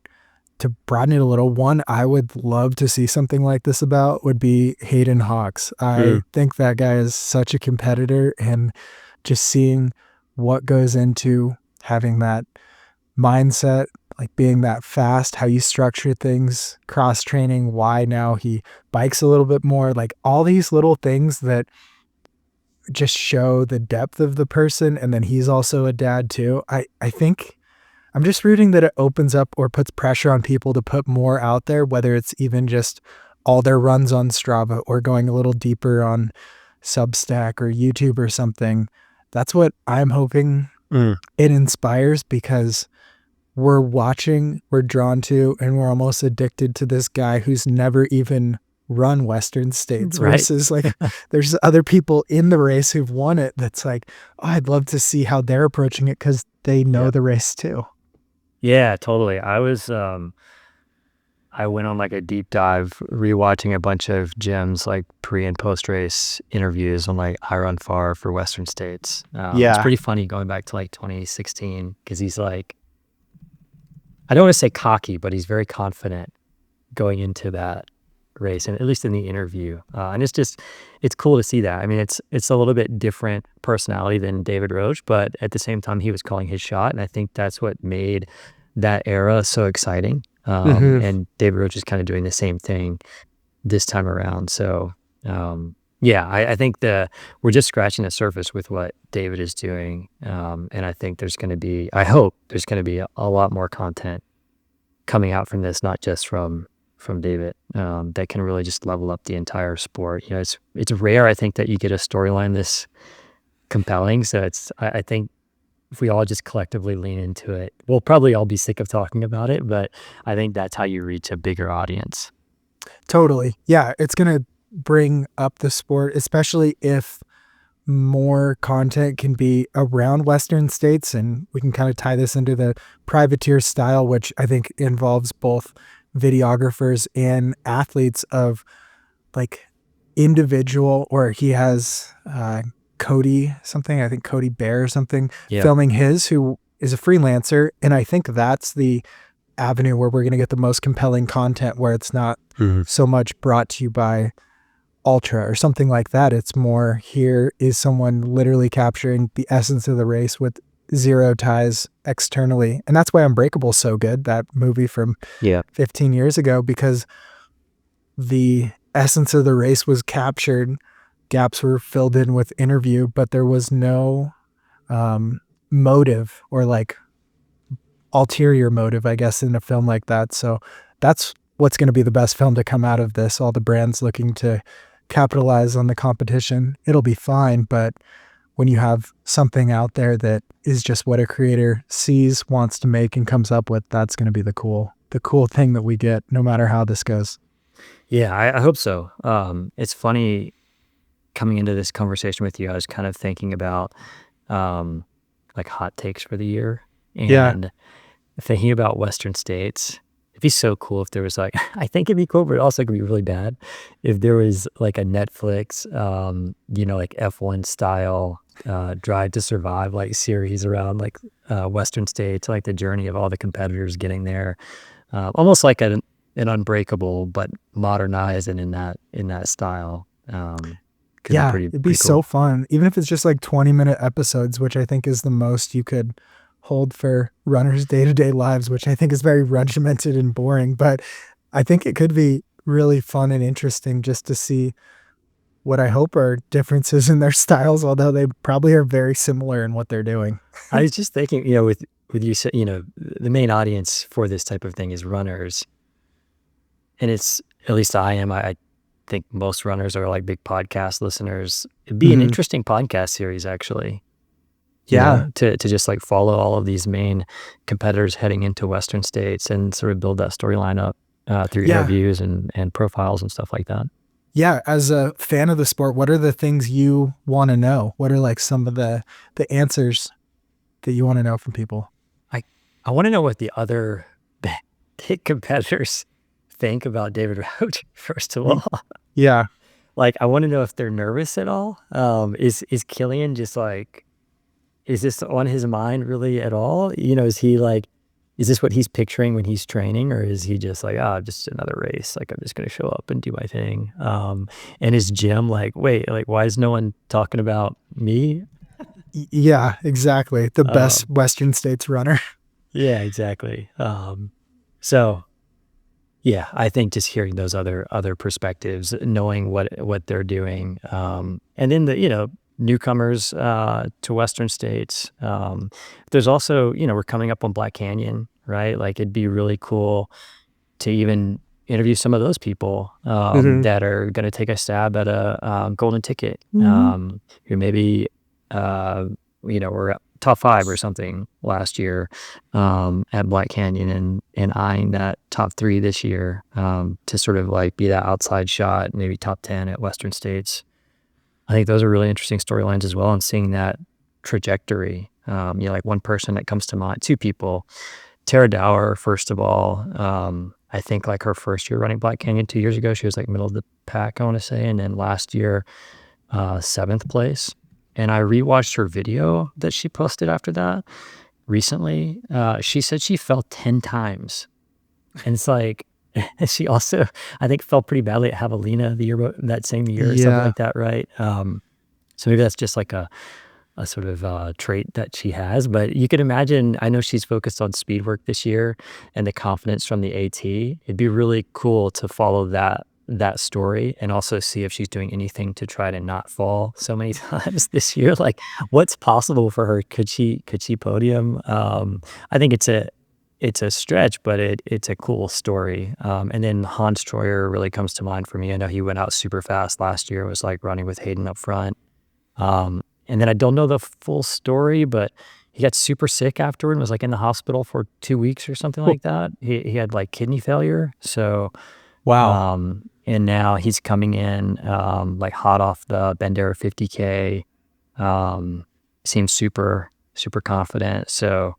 to broaden it a little. One I would love to see something like this about would be Hayden Hawks. I think that guy is such a competitor, and just seeing what goes into having that mindset, like being that fast, how you structure things, cross training, why now he bikes a little bit more, like all these little things that just show the depth of the person. And then he's also a dad too. I think I'm just rooting that it opens up or puts pressure on people to put more out there, whether it's even just all their runs on Strava or going a little deeper on Substack or YouTube or something. That's what I'm hoping it inspires, because we're watching, we're drawn to, and we're almost addicted to this guy who's never even run Western States, Right. versus like there's other people in the race who've won it that's like, oh, I'd love to see how they're approaching it, because they know the race too. Yeah, totally. I went on like a deep dive rewatching a bunch of Jim's like pre and post race interviews on like I Run Far for Western States. It's pretty funny going back to like 2016, because he's like, I don't want to say cocky, but he's very confident going into that race, and at least in the interview. And it's cool to see that. I mean, it's a little bit different personality than David Roach, but at the same time, he was calling his shot, and I think that's what made that era so exciting. And David Roach is kind of doing the same thing this time around. So, yeah, I think we're just scratching the surface with what David is doing. And I think I hope there's going to be a lot more content coming out from this, not just from David, that can really just level up the entire sport. It's rare, I think, that you get a storyline this compelling. So I think if we all just collectively lean into it, we'll probably all be sick of talking about it, but I think that's how you reach a bigger audience. Totally. Yeah, it's going to bring up the sport, especially if more content can be around Western states, and we can kind of tie this into the privateer style, which I think involves both videographers and athletes of like individual, or he has Cody something, I think Cody Bear or something, filming his, who is a freelancer. And I think that's the avenue where we're going to get the most compelling content, where it's not so much brought to you by Ultra or something like that. It's more, here is someone literally capturing the essence of the race with zero ties externally. And that's why Unbreakable's so good, that movie from 15 years ago, because the essence of the race was captured. Gaps were filled in with interview, but there was no motive or like ulterior motive, I guess, in a film like that. So that's what's going to be the best film to come out of this. All the brands looking to capitalize on the competition, it'll be fine. But when you have something out there that is just what a creator sees, wants to make, and comes up with, that's going to be the cool thing that we get, no matter how this goes. Yeah, I hope so. It's funny, coming into this conversation with you, I was kind of thinking about like hot takes for the year, and thinking about Western states. It'd be so cool if there was like, I think it'd be cool, but it also could be really bad if there was like a Netflix, like F1 style Drive to Survive like series around like Western states, like the journey of all the competitors getting there, almost like an Unbreakable, but modernized and in that style. It'd be so fun, even if it's just like 20-minute episodes, which I think is the most you could hold for runners' day-to-day lives, which I think is very regimented and boring. But I think it could be really fun and interesting just to see what I hope are differences in their styles, although they probably are very similar in what they're doing. I was just thinking, with you, the main audience for this type of thing is runners. And it's, at least I am, I think most runners are like big podcast listeners. It'd be an interesting podcast series, actually. To just like follow all of these main competitors heading into Western states and sort of build that storyline up through interviews and profiles and stuff like that. Yeah, as a fan of the sport, what are the things you want to know? What are like some of the answers that you want to know from people? I want to know what the other big competitors think about David Roach, first of all. Yeah. Like, I want to know if they're nervous at all. Is Killian just like, is this on his mind really at all? Is he like, is this what he's picturing when he's training, or is he just like, just another race? Like, I'm just going to show up and do my thing. And is Jim like, wait, like, why is no one talking about me? Yeah, exactly. The best Western States runner. Yeah, exactly. So yeah, I think just hearing those other perspectives, knowing what they're doing, and then the newcomers to Western states. There's also, we're coming up on Black Canyon, right? Like, it'd be really cool to even interview some of those people that are going to take a stab at a golden ticket, who maybe were at top 5 or something last year at Black Canyon, and eyeing that top 3 this year, to sort of like be that outside shot, maybe top 10 at Western states. I think those are really interesting storylines as well, and seeing that trajectory. Like one person that comes to mind, 2 people. Tara Dower, first of all, I think like her first year running Black Canyon 2 years ago, she was like middle of the pack, I want to say, and then last year, 7th place. And I rewatched her video that she posted after that recently. She said she fell 10 times. And it's like, she also, I think, fell pretty badly at Javelina that same year, or something like that, right? So maybe that's just like a sort of trait that she has. But you could imagine, I know she's focused on speed work this year and the confidence from the AT. It'd be really cool to follow that story, and also see if she's doing anything to try to not fall so many times this year. Like, what's possible for her? Could she podium? I think it's it's a stretch, but it's a cool story. And then Hans Troyer really comes to mind for me. I know he went out super fast last year. It was like running with Hayden up front. And then I don't know the full story, but he got super sick afterward and was like in the hospital for 2 weeks or something like that. He had like kidney failure. So, Wow. and now he's coming in like hot off the Bandera 50K. Seems super, super confident. So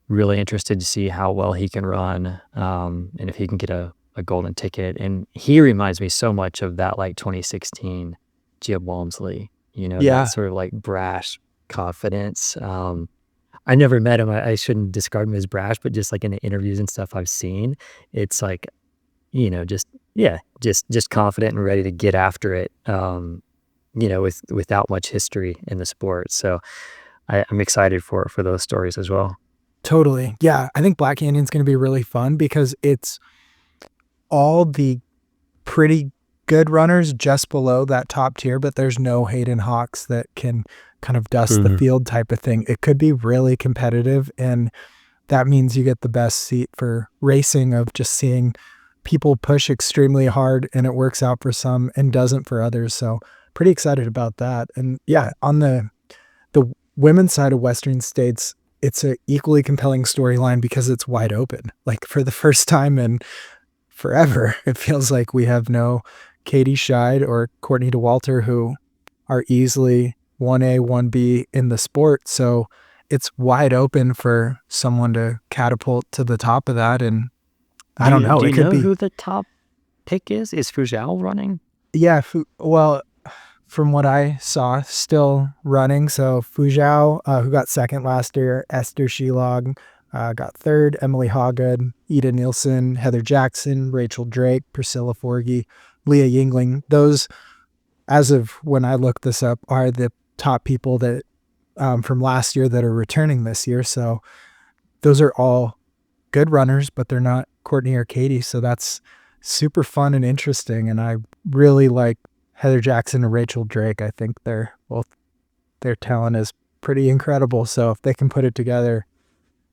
really interested to see how well he can run, and if he can get a golden ticket. And he reminds me so much of that like 2016 Jim Walmsley, that Yeah, sort of like brash confidence. I never met him. I shouldn't describe him as brash, but just like in the interviews and stuff I've seen, it's like, just confident and ready to get after it, without much history in the sport. So I'm excited for those stories as well. totally. Yeah, I think Black Canyon's going to be really fun because it's all the pretty good runners just below that top tier, but there's no Hayden Hawks that can kind of dust the field type of thing. It could be really competitive, and that means you get the best seat for racing of just seeing people push extremely hard and it works out for some and doesn't for others. So pretty excited about that. And yeah, on the women's side of Western States, it's an equally compelling storyline because it's wide open. Like for the first time in forever, it feels like we have no Katie Scheid or Courtney Dauwalter, who are easily 1A, 1B in the sport. So it's wide open for someone to catapult to the top of that. And I don't know, Do it you could know be, who the top pick is? Is Fujal running? yeah. Well, from what I saw, still running. So Fujao, who got second last year, Esther Shilog got third, Emily Hawgood, Ida Nielsen, Heather Jackson, Rachel Drake, Priscilla Forgy, Leah Yingling. Those, as of when I looked this up, are the top people that from last year that are returning this year. So those are all good runners, but they're not Courtney or Katie. So that's super fun and interesting. And I really like Heather Jackson and Rachel Drake. I think their talent is pretty incredible. So if they can put it together,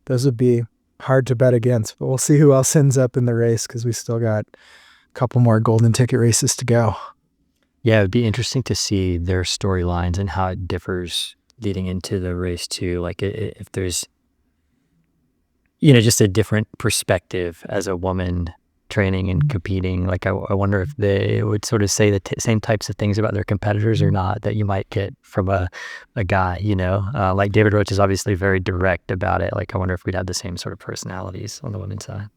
those would be hard to bet against. But we'll see who else ends up in the race because we still got a couple more golden ticket races to go. Yeah, it'd be interesting to see their storylines and how it differs leading into the race too. Like if there's, just a different perspective as a woman training and competing. Like I wonder if they would sort of say the same types of things about their competitors or not that you might get from a guy, like David Roach is obviously very direct about it. Like I wonder if we'd have the same sort of personalities on the women's side.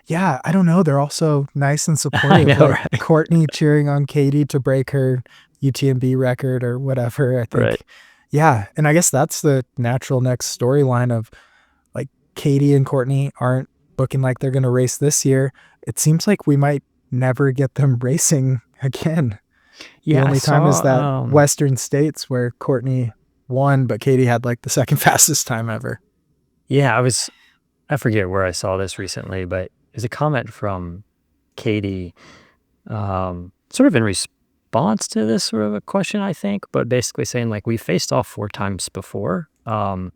Yeah, I don't know. They're also nice and I supportive. know, Like right? Courtney cheering on Katie to break her UTMB record or whatever. I think, Right. yeah. And I guess that's the natural next storyline of like Katie and Courtney aren't looking like they're going to race this year. It seems like we might never get them racing again. The Yeah, I only time is that saw, Western States where Courtney won, but Katie had like the second fastest time ever. yeah, I forget where I saw this recently, but there's a comment from Katie, sort of in response to this sort of a question, I think, but basically saying like we faced off 4 times before. But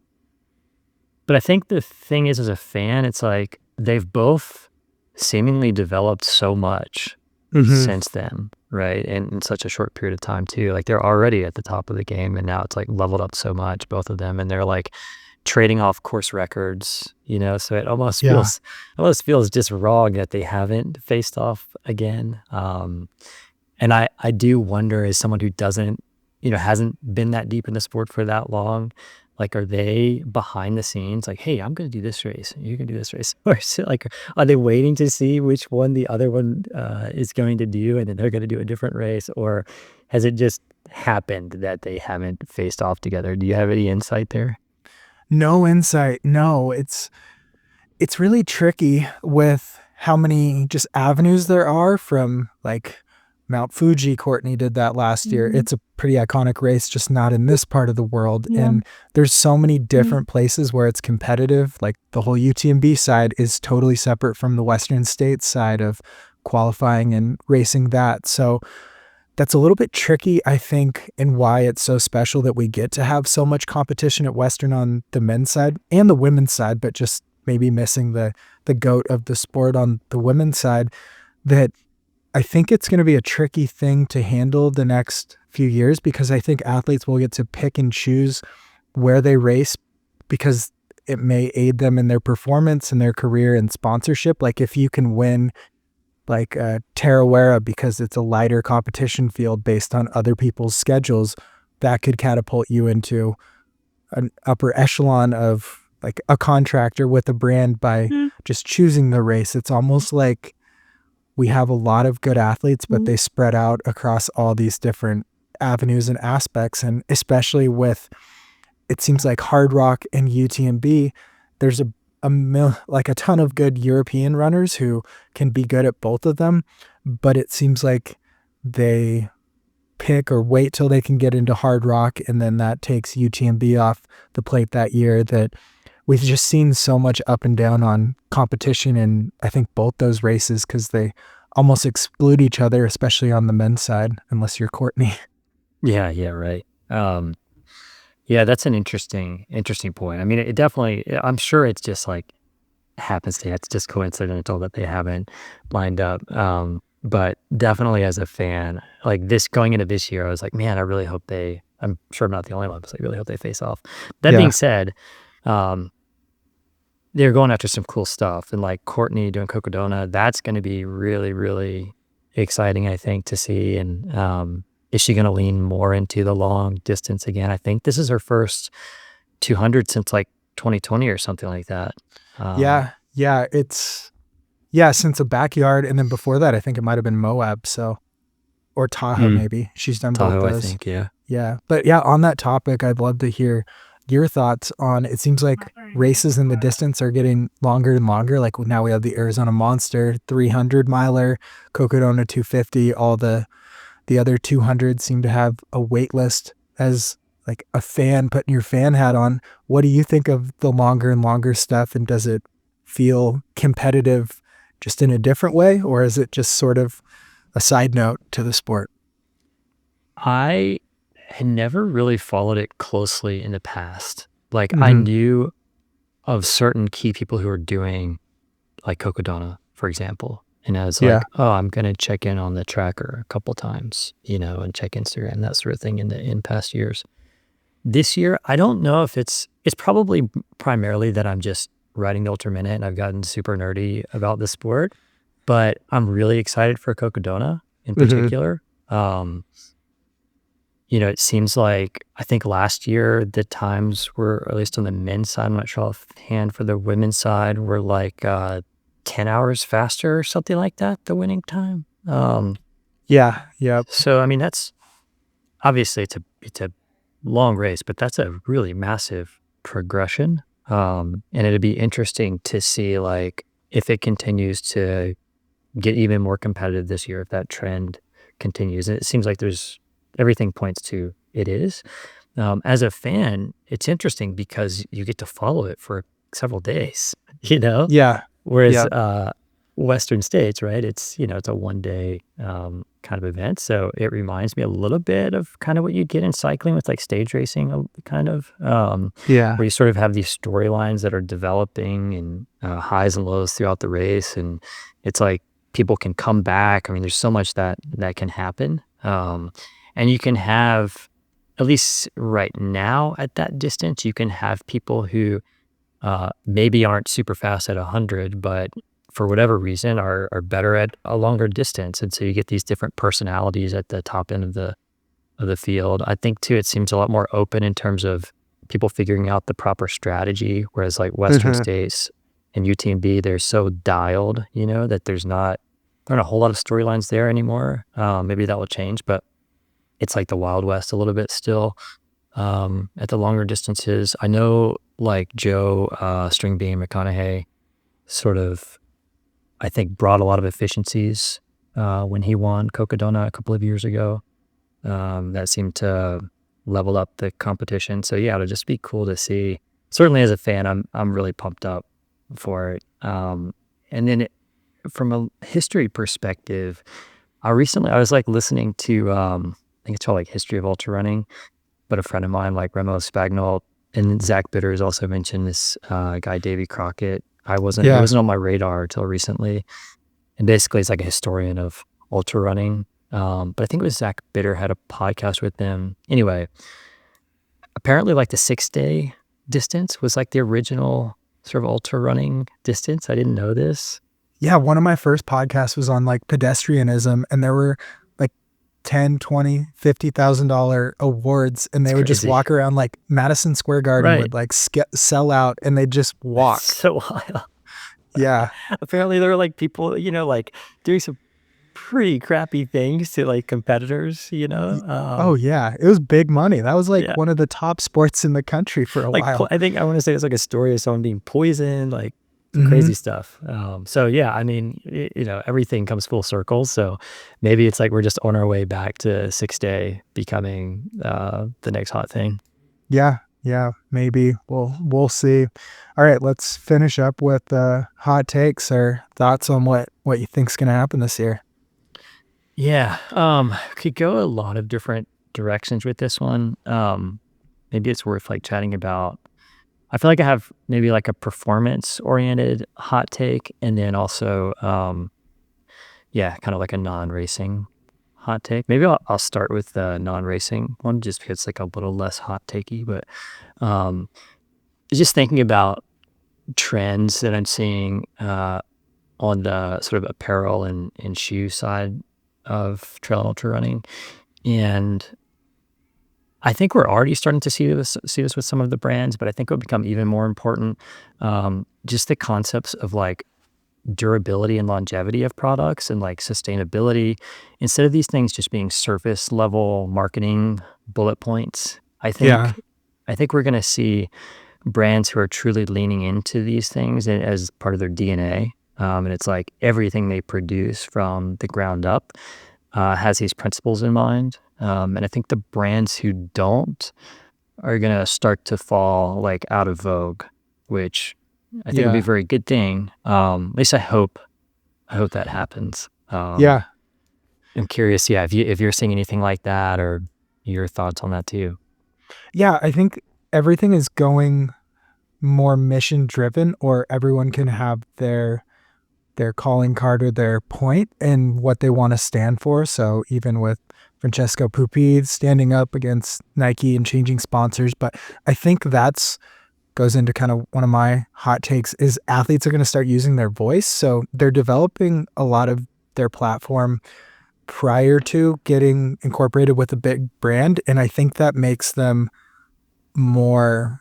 I think the thing is, as a fan, it's like they've both seemingly developed so much since then, right? And in such a short period of time too. Like they're already at the top of the game, and now it's like leveled up so much, both of them, and they're like trading off course records, so it almost Yeah. feels just wrong that they haven't faced off again. And I do wonder, as someone who doesn't, hasn't been that deep in the sport for that long, like, are they behind the scenes like, hey, I'm going to do this race, you can do this race? Or is it like, are they waiting to see which one the other one is going to do, and then they're going to do a different race? Or has it just happened that they haven't faced off together? Do you have any insight there? No insight. No, it's really tricky with how many just avenues there are from like Mount Fuji. Courtney did that last year. It's a pretty iconic race, just not in this part of the world. Yeah. And there's so many different places where it's competitive. Like the whole UTMB side is totally separate from the Western States side of qualifying and racing that. So that's a little bit tricky, I think, and why it's so special that we get to have so much competition at Western on the men's side and the women's side, but just maybe missing the goat of the sport on the women's side, that I think it's going to be a tricky thing to handle the next few years, because I think athletes will get to pick and choose where they race because it may aid them in their performance and their career and sponsorship. Like if you can win like Tarawera because it's a lighter competition field based on other people's schedules, that could catapult you into an upper echelon of like a contractor with a brand by just choosing the race. It's almost like we have a lot of good athletes, but they spread out across all these different avenues and aspects. And especially with, it seems like Hard Rock and UTMB, there's a ton of good European runners who can be good at both of them, but it seems like they pick or wait till they can get into Hard Rock, and then that takes UTMB off the plate that year. That we've just seen so much up and down on competition in, I think, both those races, because they almost exclude each other, especially on the men's side, unless you're Courtney. Yeah, right. Yeah, that's an interesting point. I mean, it definitely, I'm sure it's just like happenstance. It's just coincidental that they haven't lined up. But definitely as a fan, like this going into this year, I was like, man, I really hope I'm sure I'm not the only one, but I really hope they face off. That being said, they're going after some cool stuff, and like Courtney doing Cocodona, that's going to be really, really exciting, I think, to see. And is she going to lean more into the long distance again? I think this is her first 200 since like 2020 or something like that. Since a backyard, and then before that, I think it might have been Moab, or Tahoe maybe. She's done Tahoe, both those. I think, yeah. Yeah, but yeah, on that topic, I'd love to hear your thoughts on, it seems like races in the distance are getting longer and longer. Like now we have the Arizona Monster 300 miler, Cocodona 250, all the other 200 seem to have a wait list. As like a fan, putting your fan hat on, what do you think of the longer and longer stuff, and does it feel competitive just in a different way, or is it just sort of a side note to the sport? I had never really followed it closely in the past. Like I knew of certain key people who were doing like Cocodona, for example. And I was like, oh, I'm going to check in on the tracker a couple times, and check Instagram, that sort of thing in past years. This year, I don't know if it's probably primarily that I'm just riding the Ultra Minute and I've gotten super nerdy about the sport, but I'm really excited for Cocodona in particular. It seems like, I think last year the times were, at least on the men's side, I'm not sure offhand, for the women's side, were like 10 hours faster or something like that, the winning time. So, I mean, that's obviously it's a long race, but that's a really massive progression. And it'd be interesting to see like if it continues to get even more competitive this year, if that trend continues. And it seems like everything points to it is. As a fan, it's interesting because you get to follow it for several days, Yeah. Whereas Western states, right? It's it's a one-day kind of event, so it reminds me a little bit of kind of what you get in cycling with like stage racing, kind of. Where you sort of have these storylines that are developing and highs and lows throughout the race, and it's like people can come back. I mean, there's so much that can happen, and you can have, at least right now at that distance, you can have people who maybe aren't super fast at 100, but for whatever reason are better at a longer distance. And so you get these different personalities at the top end of the field. I think too, it seems a lot more open in terms of people figuring out the proper strategy, whereas like Western states and UTMB, they're so dialed, that there aren't a whole lot of storylines there anymore. Maybe that will change, but it's like the Wild West a little bit still. At the longer distances, I know like Joe Stringbeam McConaughey sort of, I think, brought a lot of efficiencies when he won Cocodona a couple of years ago. That seemed to level up the competition. So yeah, it'll just be cool to see. Certainly as a fan, I'm really pumped up for it. And then from a history perspective, I was like listening to I think it's called like History of Ultrarunning, but a friend of mine like Remo Spagnol and Zach Bitter has also mentioned this guy Davy Crockett, It Yeah. wasn't on my radar until recently. And basically, it's like a historian of ultra running. But I think it was Zach Bitter had a podcast with them. Anyway, apparently, like the 6-day distance was like the original sort of ultra running distance. I didn't know this. Yeah, one of my first podcasts was on like pedestrianism, and there were like 10, 20, $50,000 awards, and they It's would just crazy. walk around like Madison Square Garden Right. would like sell out, and they'd just It's walk. so wild. Yeah. Apparently, there were like people, like doing some pretty crappy things to like competitors, Y- Oh yeah, it was big money. That was like Yeah. one of the top sports in the country for a Like, while. I think I want to say it's like a story of someone being poisoned, like some Hmm. crazy stuff. So yeah, I mean, everything comes full circle. So maybe it's like we're just on our way back to 6-day becoming the next hot thing. Yeah, yeah, maybe we'll see. All right, let's finish up with hot takes or thoughts on what you think's gonna happen this year. Yeah, could go a lot of different directions with this one. Maybe it's worth like chatting about. I feel like I have maybe like a performance oriented hot take, and then also, yeah, kind of like a non-racing hot take. Maybe I'll start with the non-racing one just because it's like a little less hot takey. But um, just thinking about trends that I'm seeing on the sort of apparel and shoe side of trail and ultra running, and I think we're already starting to see this with some of the brands, but I think it'll become even more important. Just the concepts of like durability and longevity of products and like sustainability, instead of these things just being surface level marketing bullet points. I Yeah, think I think we're going to see brands who are truly leaning into these things as part of their DNA. And it's like everything they produce from the ground up has these principles in mind. And I think the brands who don't are going to start to fall like out of vogue, which I think would be a yeah, very good thing. At least I hope that happens. yeah, I'm curious, yeah, if you're seeing anything like that or your thoughts on that too. yeah. I think everything is going more mission driven, or everyone can have their calling card or their point and what they want to stand for. So even with Francesco Pupi standing up against Nike and changing sponsors, but I think that's goes into kind of one of my hot takes is athletes are going to start using their voice. So they're developing a lot of their platform prior to getting incorporated with a big brand. And I think that makes them more,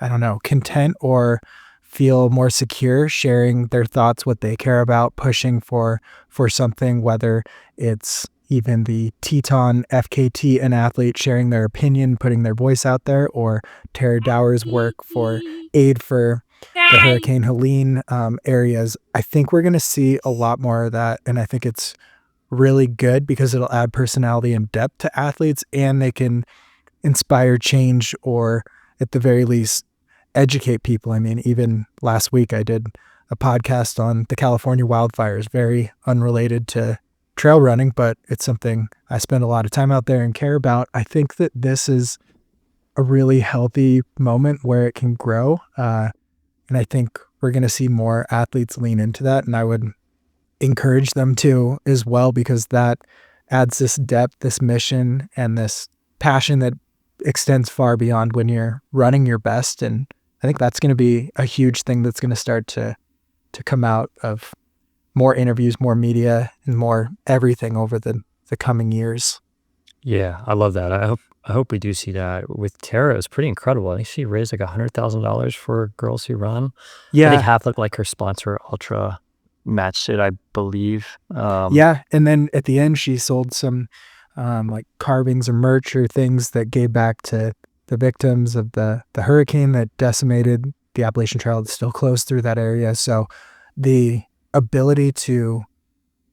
I don't know, content or feel more secure sharing their thoughts, what they care about, pushing for something, whether it's even the Teton FKT an athlete sharing their opinion, putting their voice out there, or Tara Dower's work for aid for the Hurricane Helene areas. I think we're going to see a lot more of that, and I think it's really good because it'll add personality and depth to athletes, and they can inspire change or at the very least educate people. I mean, even last week I did a podcast on the California wildfires, very unrelated to trail running, but it's something I spend a lot of time out there and care about. I think that this is a really healthy moment where it can grow. And I think we're going to see more athletes lean into that. And I would encourage them to as well, because that adds this depth, this mission, and this passion that extends far beyond when you're running your best. And I think that's going to be a huge thing that's going to start to come out of more interviews, more media, and more everything over the coming years. Yeah, I love that. I hope we do see that. With Tara, it was pretty incredible. I think she raised like $100,000 for Girls Who Run. I think Yeah. half looked like her sponsor Ultra matched it, I believe. Yeah. And then at the end, she sold some like carvings or merch or things that gave back to the victims of the hurricane that decimated the Appalachian Trail. That's still closed through that area. So the ability to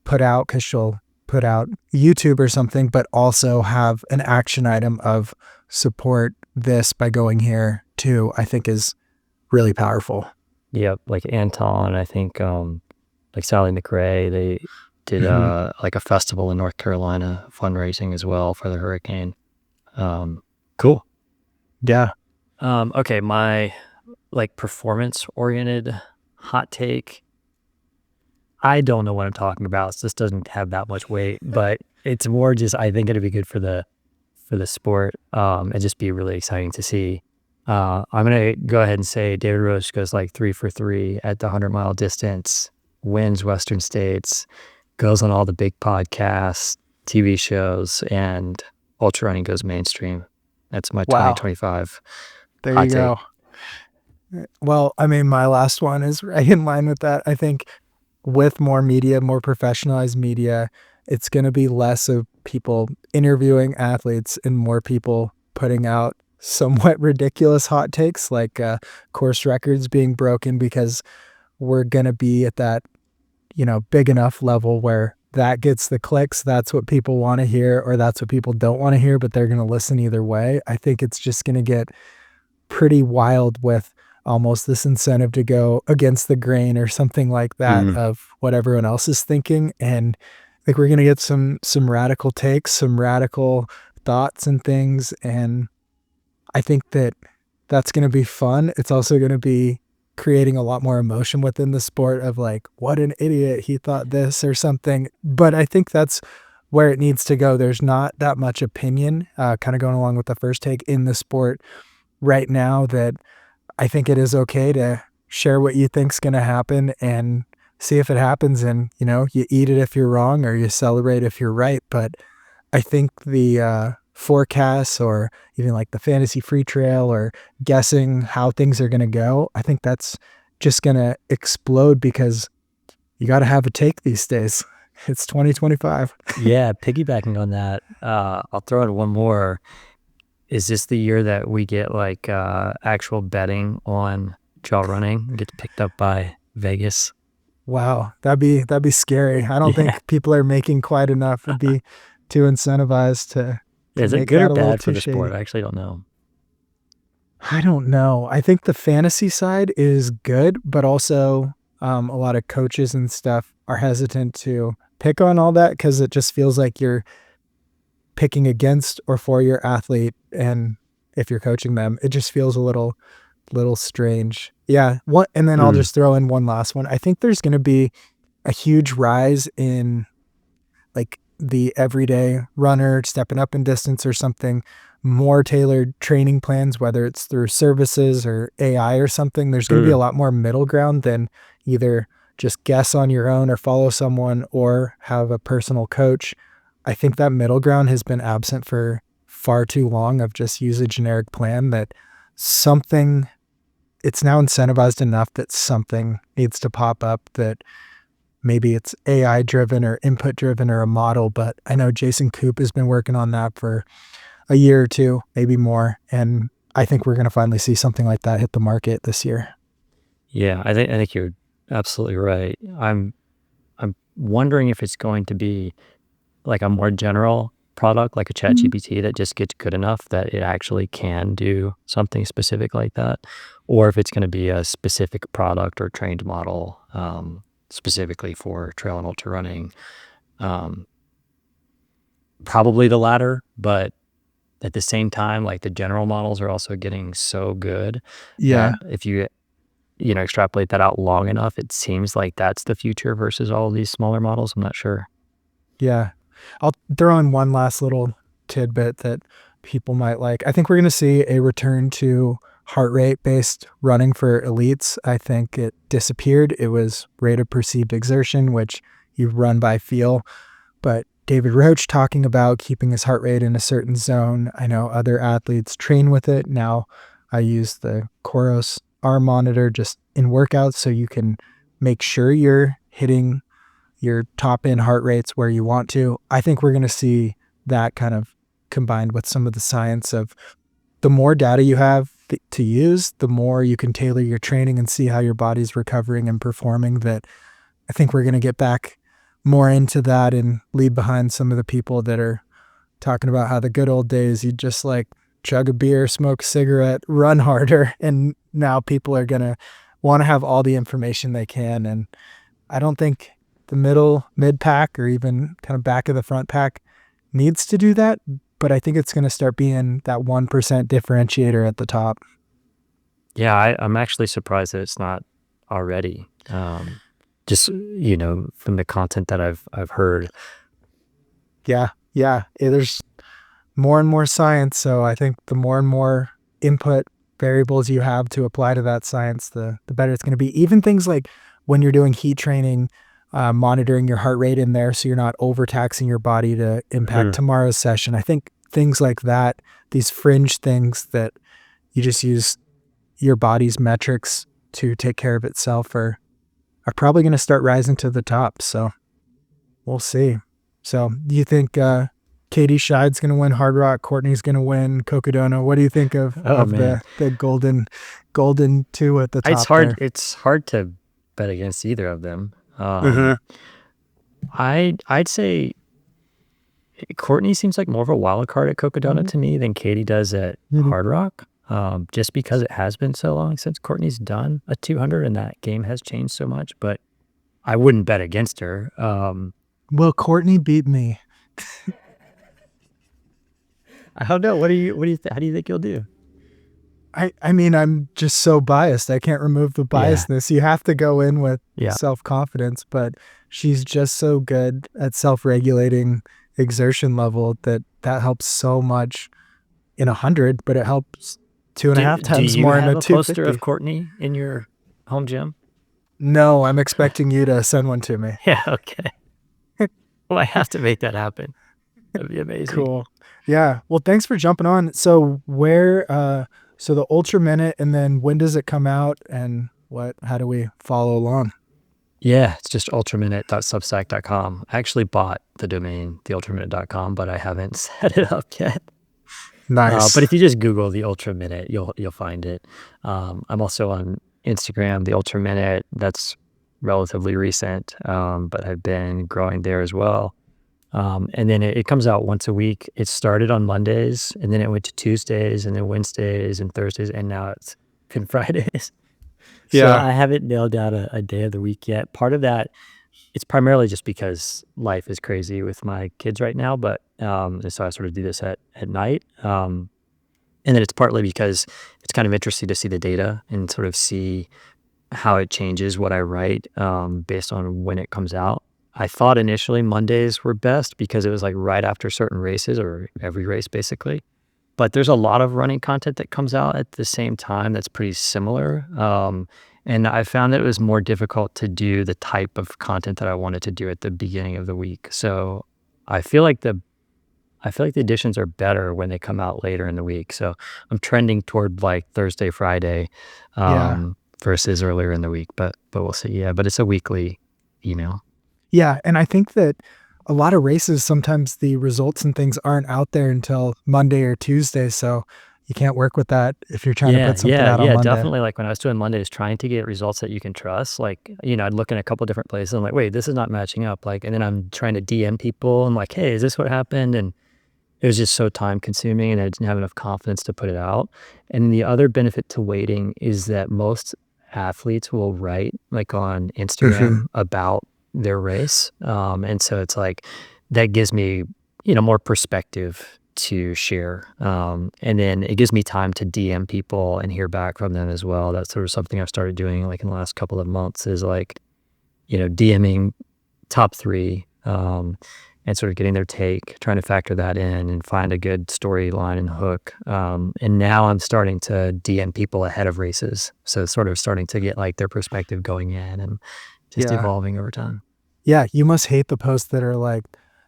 put out, because she'll put out YouTube or something, but also have an action item of support this by going here too, I think is really powerful. Yeah, like Anton, I think like Sally McRae, they did Hmm. like a festival in North Carolina fundraising as well for the hurricane. Cool. Yeah. Okay, my like performance oriented hot take. I don't know what I'm talking about. So this doesn't have that much weight, but it's more just, I think it'd be good for the sport, and just be really exciting to see. I'm going to go ahead and say David Roach goes like 3 for 3 at the 100-mile distance, wins Western States, goes on all the big podcasts, TV shows, and ultrarunning goes mainstream. That's my Wow. 2025 There hot you go. Well, I mean, my last one is right in line with that. I think with more media, more professionalized media, it's going to be less of people interviewing athletes and more people putting out somewhat ridiculous hot takes like course records being broken, because we're going to be at that, big enough level where that gets the clicks. That's what people want to hear, or that's what people don't want to hear, but they're going to listen either way. I think it's just going to get pretty wild with almost this incentive to go against the grain or something like that of what everyone else is thinking. And I think we're going to get some radical takes, some radical thoughts and things. And I think that that's going to be fun. It's also going to be creating a lot more emotion within the sport of like, what an idiot, he thought this or something. But I think that's where it needs to go. There's not that much opinion, kind of going along with the first take in the sport right now, that I think it is okay to share what you think's going to happen and see if it happens. And, you eat it if you're wrong or you celebrate if you're right. But I think the forecasts, or even like the fantasy free trail, or guessing how things are going to go, I think that's just going to explode, because you got to have a take these days. It's 2025. Yeah, piggybacking on that, I'll throw in one more. Is this the year that we get like actual betting on trail running? It gets picked up by Vegas. Wow, that'd be scary. I don't think people are making quite enough to be too incentivized to Is it make good that or a little bad for too the sport? shady. I actually don't know. I don't know. I think the fantasy side is good, but also a lot of coaches and stuff are hesitant to pick on all that, because it just feels like you're picking against or for your athlete. And if you're coaching them, it just feels a little strange. Yeah. And then I'll just throw in one last one. I think there's going to be a huge rise in like the everyday runner stepping up in distance or something, more tailored training plans, whether it's through services or AI or something. There's going to be a lot more middle ground than either just guess on your own or follow someone or have a personal coach. I think that middle ground has been absent for far too long, of just use a generic plan, that it's now incentivized enough that something needs to pop up, that maybe it's AI driven or input driven or a model. But I know Jason Koop has been working on that for a year or two, maybe more. And I think we're going to finally see something like that hit the market this year. Yeah, I think you're absolutely right. I'm wondering if it's going to be like a more general product, like a ChatGPT that just gets good enough that it actually can do something specific like that, or if it's going to be a specific product or trained model specifically for trail and ultra running. Probably the latter, but at the same time, like the general models are also getting so good Yeah. that if you extrapolate that out long enough, it seems like that's the future versus all of these smaller models. I'm not sure. Yeah. I'll throw in one last little tidbit that people might like. I think we're going to see a return to heart rate based running for elites. I think it disappeared. It was rate of perceived exertion, which you run by feel. But David Roach talking about keeping his heart rate in a certain zone. I know other athletes train with it. Now I use the Coros arm monitor just in workouts, so you can make sure you're hitting your top end heart rates where you want to. I think we're going to see that kind of combined with some of the science of the more data you have to use, the more you can tailor your training and see how your body's recovering and performing. That I think we're going to get back more into that and leave behind some of the people that are talking about how the good old days, you just like chug a beer, smoke a cigarette, run harder. And now people are going to want to have all the information they can. And I don't think the mid pack or even kind of back of the front pack needs to do that. But I think it's going to start being that 1% differentiator at the top. Yeah, I'm actually surprised that it's not already. Just, from the content that I've heard. Yeah. There's more and more science. So I think the more and more input variables you have to apply to that science, the better it's going to be. Even things like when you're doing heat training, monitoring your heart rate in there so you're not overtaxing your body to impact tomorrow's session. I think things like that, these fringe things that you just use your body's metrics to take care of itself are probably going to start rising to the top. So we'll see. So do you think Katie Scheide's going to win Hard Rock? Courtney's going to win Cocodona? What do you think of the golden two at the top? It's hard to bet against either of them. I'd say Courtney seems like more of a wild card at Cocodona to me than Katie does at Hard Rock. Just because it has been so long since Courtney's done a 200 and that game has changed so much, but I wouldn't bet against her. Will Courtney beat me? I don't know. How do you think you'll do? I mean, I'm just so biased. I can't remove the biasness. You have to go in with self-confidence, but she's just so good at self-regulating exertion level that helps so much in 100, but it helps 2.5 times more in a 250. Do you have a poster of Courtney in your home gym? No, I'm expecting you to send one to me. Yeah, okay. Well, I have to make that happen. That'd be amazing. Cool. Yeah. Well, thanks for jumping on. So so the Ultra Minute, and then when does it come out, and how do we follow along? Yeah, it's just ultraminute.substack.com. I actually bought the domain, theultraminute.com, but I haven't set it up yet. Nice. But if you just Google the Ultra Minute, you'll find it. I'm also on Instagram, the Ultra Minute. That's relatively recent, but I've been growing there as well. And then it comes out once a week. It started on Mondays, and then it went to Tuesdays, and then Wednesdays and Thursdays, and now it's been Fridays. So I haven't nailed down a day of the week yet. Part of that, it's primarily just because life is crazy with my kids right now, but and so I sort of do this at night. And then it's partly because it's kind of interesting to see the data and sort of see how it changes what I write based on when it comes out. I thought initially Mondays were best because it was like right after certain races, or every race basically. But there's a lot of running content that comes out at the same time that's pretty similar. And I found that it was more difficult to do the type of content that I wanted to do at the beginning of the week. So I feel like the editions are better when they come out later in the week. So I'm trending toward like Thursday, Friday versus earlier in the week. But we'll see. Yeah, but it's a weekly email. Yeah, and I think that a lot of races, sometimes the results and things aren't out there until Monday or Tuesday, so you can't work with that if you're trying to put something out on Monday. Yeah, definitely. Like when I was doing Mondays, trying to get results that you can trust, like, I'd look in a couple different places. I'm like, wait, this is not matching up. Like, and then I'm trying to DM people and like, hey, is this what happened? And it was just so time consuming, and I didn't have enough confidence to put it out. And the other benefit to waiting is that most athletes will write like on Instagram about their race. And so it's like, that gives me, more perspective to share. And then it gives me time to DM people and hear back from them as well. That's sort of something I've started doing like in the last couple of months, is like, DMing top three, and sort of getting their take, trying to factor that in and find a good storyline and hook. And now I'm starting to DM people ahead of races. So sort of starting to get like their perspective going in and just evolving over time. Yeah, you must hate the posts that are like,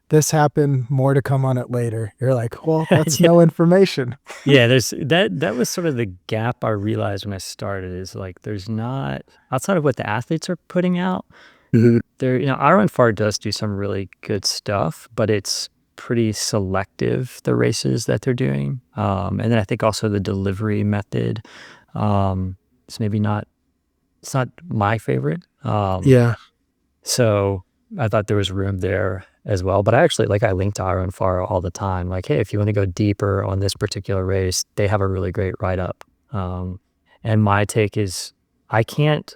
this happened, more to come on it later. You're like, well, that's no information. Yeah, there's that was sort of the gap I realized when I started, is like, there's not, outside of what the athletes are putting out, there, IronFar does do some really good stuff, but it's pretty selective, the races that they're doing. And then I think also the delivery method, it's not my favorite. So I thought there was room there as well. But I actually, I link to IronFar all the time. Like, hey, if you want to go deeper on this particular race, they have a really great write-up. And my take is, I can't,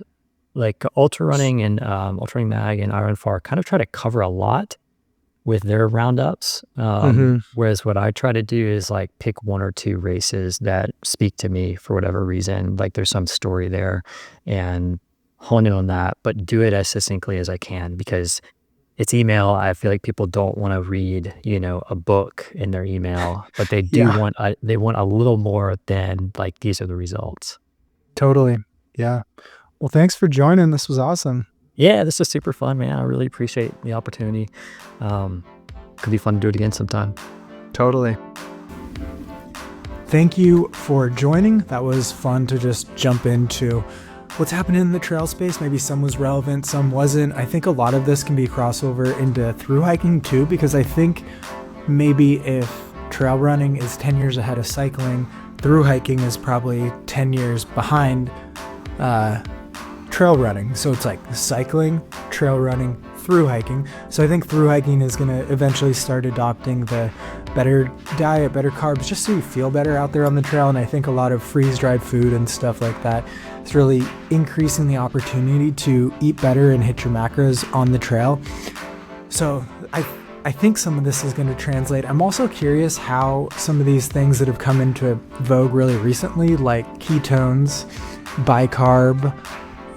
ultrarunning and ultrarunning mag and IronFar kind of try to cover a lot with their roundups. Whereas what I try to do is pick one or two races that speak to me for whatever reason. Like, there's some story there, and hone in on that, but do it as succinctly as I can, because it's email. I feel like people don't want to read, a book in their email, but they do Yeah, want they want a little more than like, these are the results. totally. Yeah. Well, thanks for joining. This was awesome. Yeah, this is super fun, man. I really appreciate the opportunity. Could be fun to do it again sometime. Totally. Thank you for joining. That was fun to just jump into what's happening in the trail space. Maybe some was relevant, some wasn't. I think a lot of this can be crossover into thru hiking too, because I think maybe if trail running is 10 years ahead of cycling, thru hiking is probably 10 years behind trail running. So it's like cycling, trail running, thru hiking. So I think thru hiking is going to eventually start adopting the better diet, better carbs, just so you feel better out there on the trail. And I think a lot of freeze-dried food and stuff like that is really increasing the opportunity to eat better and hit your macros on the trail. So I think some of this is going to translate. I'm also curious how some of these things that have come into vogue really recently, like ketones, bicarb,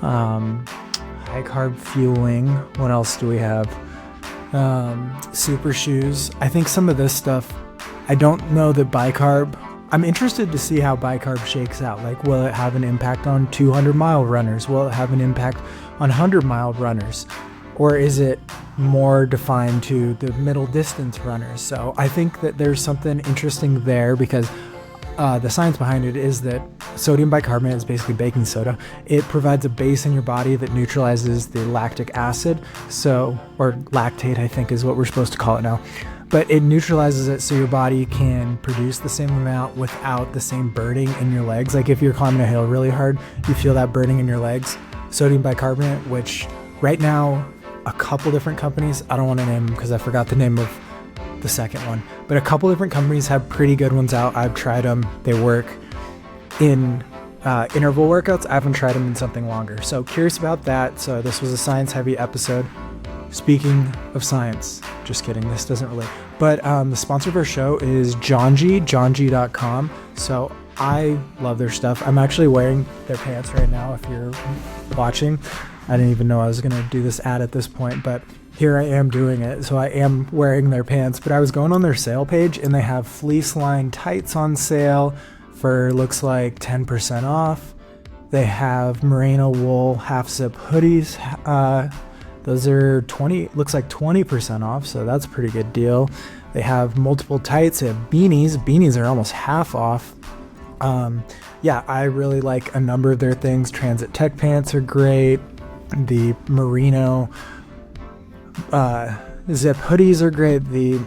high carb fueling. What else do we have? Super shoes. I think some of this stuff, I don't know that bicarb, I'm interested to see how bicarb shakes out. Like, will it have an impact on 200-mile runners? Will it have an impact on 100-mile runners? Or is it more defined to the middle distance runners? So I think that there's something interesting there, because the science behind it is that sodium bicarbonate is basically baking soda. It provides a base in your body that neutralizes the lactic acid, or lactate, I think is what we're supposed to call it now. But it neutralizes it so your body can produce the same amount without the same burning in your legs. Like if you're climbing a hill really hard, you feel that burning in your legs. Sodium bicarbonate, which right now a couple different companies, I don't want to name them because I forgot the name of the second one, but a couple different companies have pretty good ones out. I've tried them. They work in interval workouts. I haven't tried them in something longer. So curious about that. So this was a science heavy episode. Speaking of science, just kidding, this doesn't relate. But the sponsor of our show is johnji.com. So I love their stuff. I'm actually wearing their pants right now if you're watching. I didn't even know I was going to do this ad at this point, but here I am doing it. So I am wearing their pants, but I was going on their sale page and they have fleece lined tights on sale for looks like 10% off. They have merino wool half zip hoodies. Those are looks like 20% off. So that's a pretty good deal. They have multiple tights. They have beanies. Beanies are almost half off. Yeah, I really like a number of their things. Transit Tech pants are great. The merino zip hoodies are great. The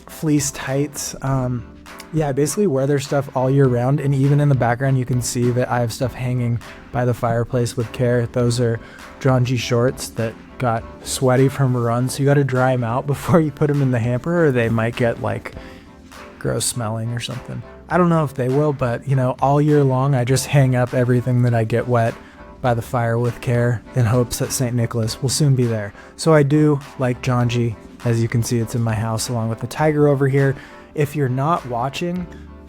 fleece tights. Yeah, I basically wear their stuff all year round. And even in the background, you can see that I have stuff hanging by the fireplace with care. Those are John G shorts that got sweaty from a run. So you got to dry them out before you put them in the hamper, or they might get like gross smelling or something. I don't know if they will, but all year long, I just hang up everything that I get wet by the fire with care in hopes that St. Nicholas will soon be there. So I do like John G. As you can see, it's in my house along with the tiger over here. If you're not watching,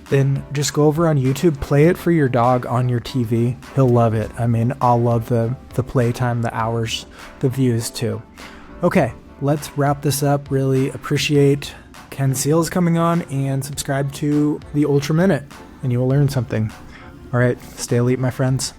then just go over on YouTube, play it for your dog on your TV. He'll love it. I mean, I'll love the playtime, the hours, the views too. Okay, let's wrap this up. Really appreciate Ken Seals coming on, and subscribe to the Ultra Minute and you will learn something. All right, stay elite, my friends.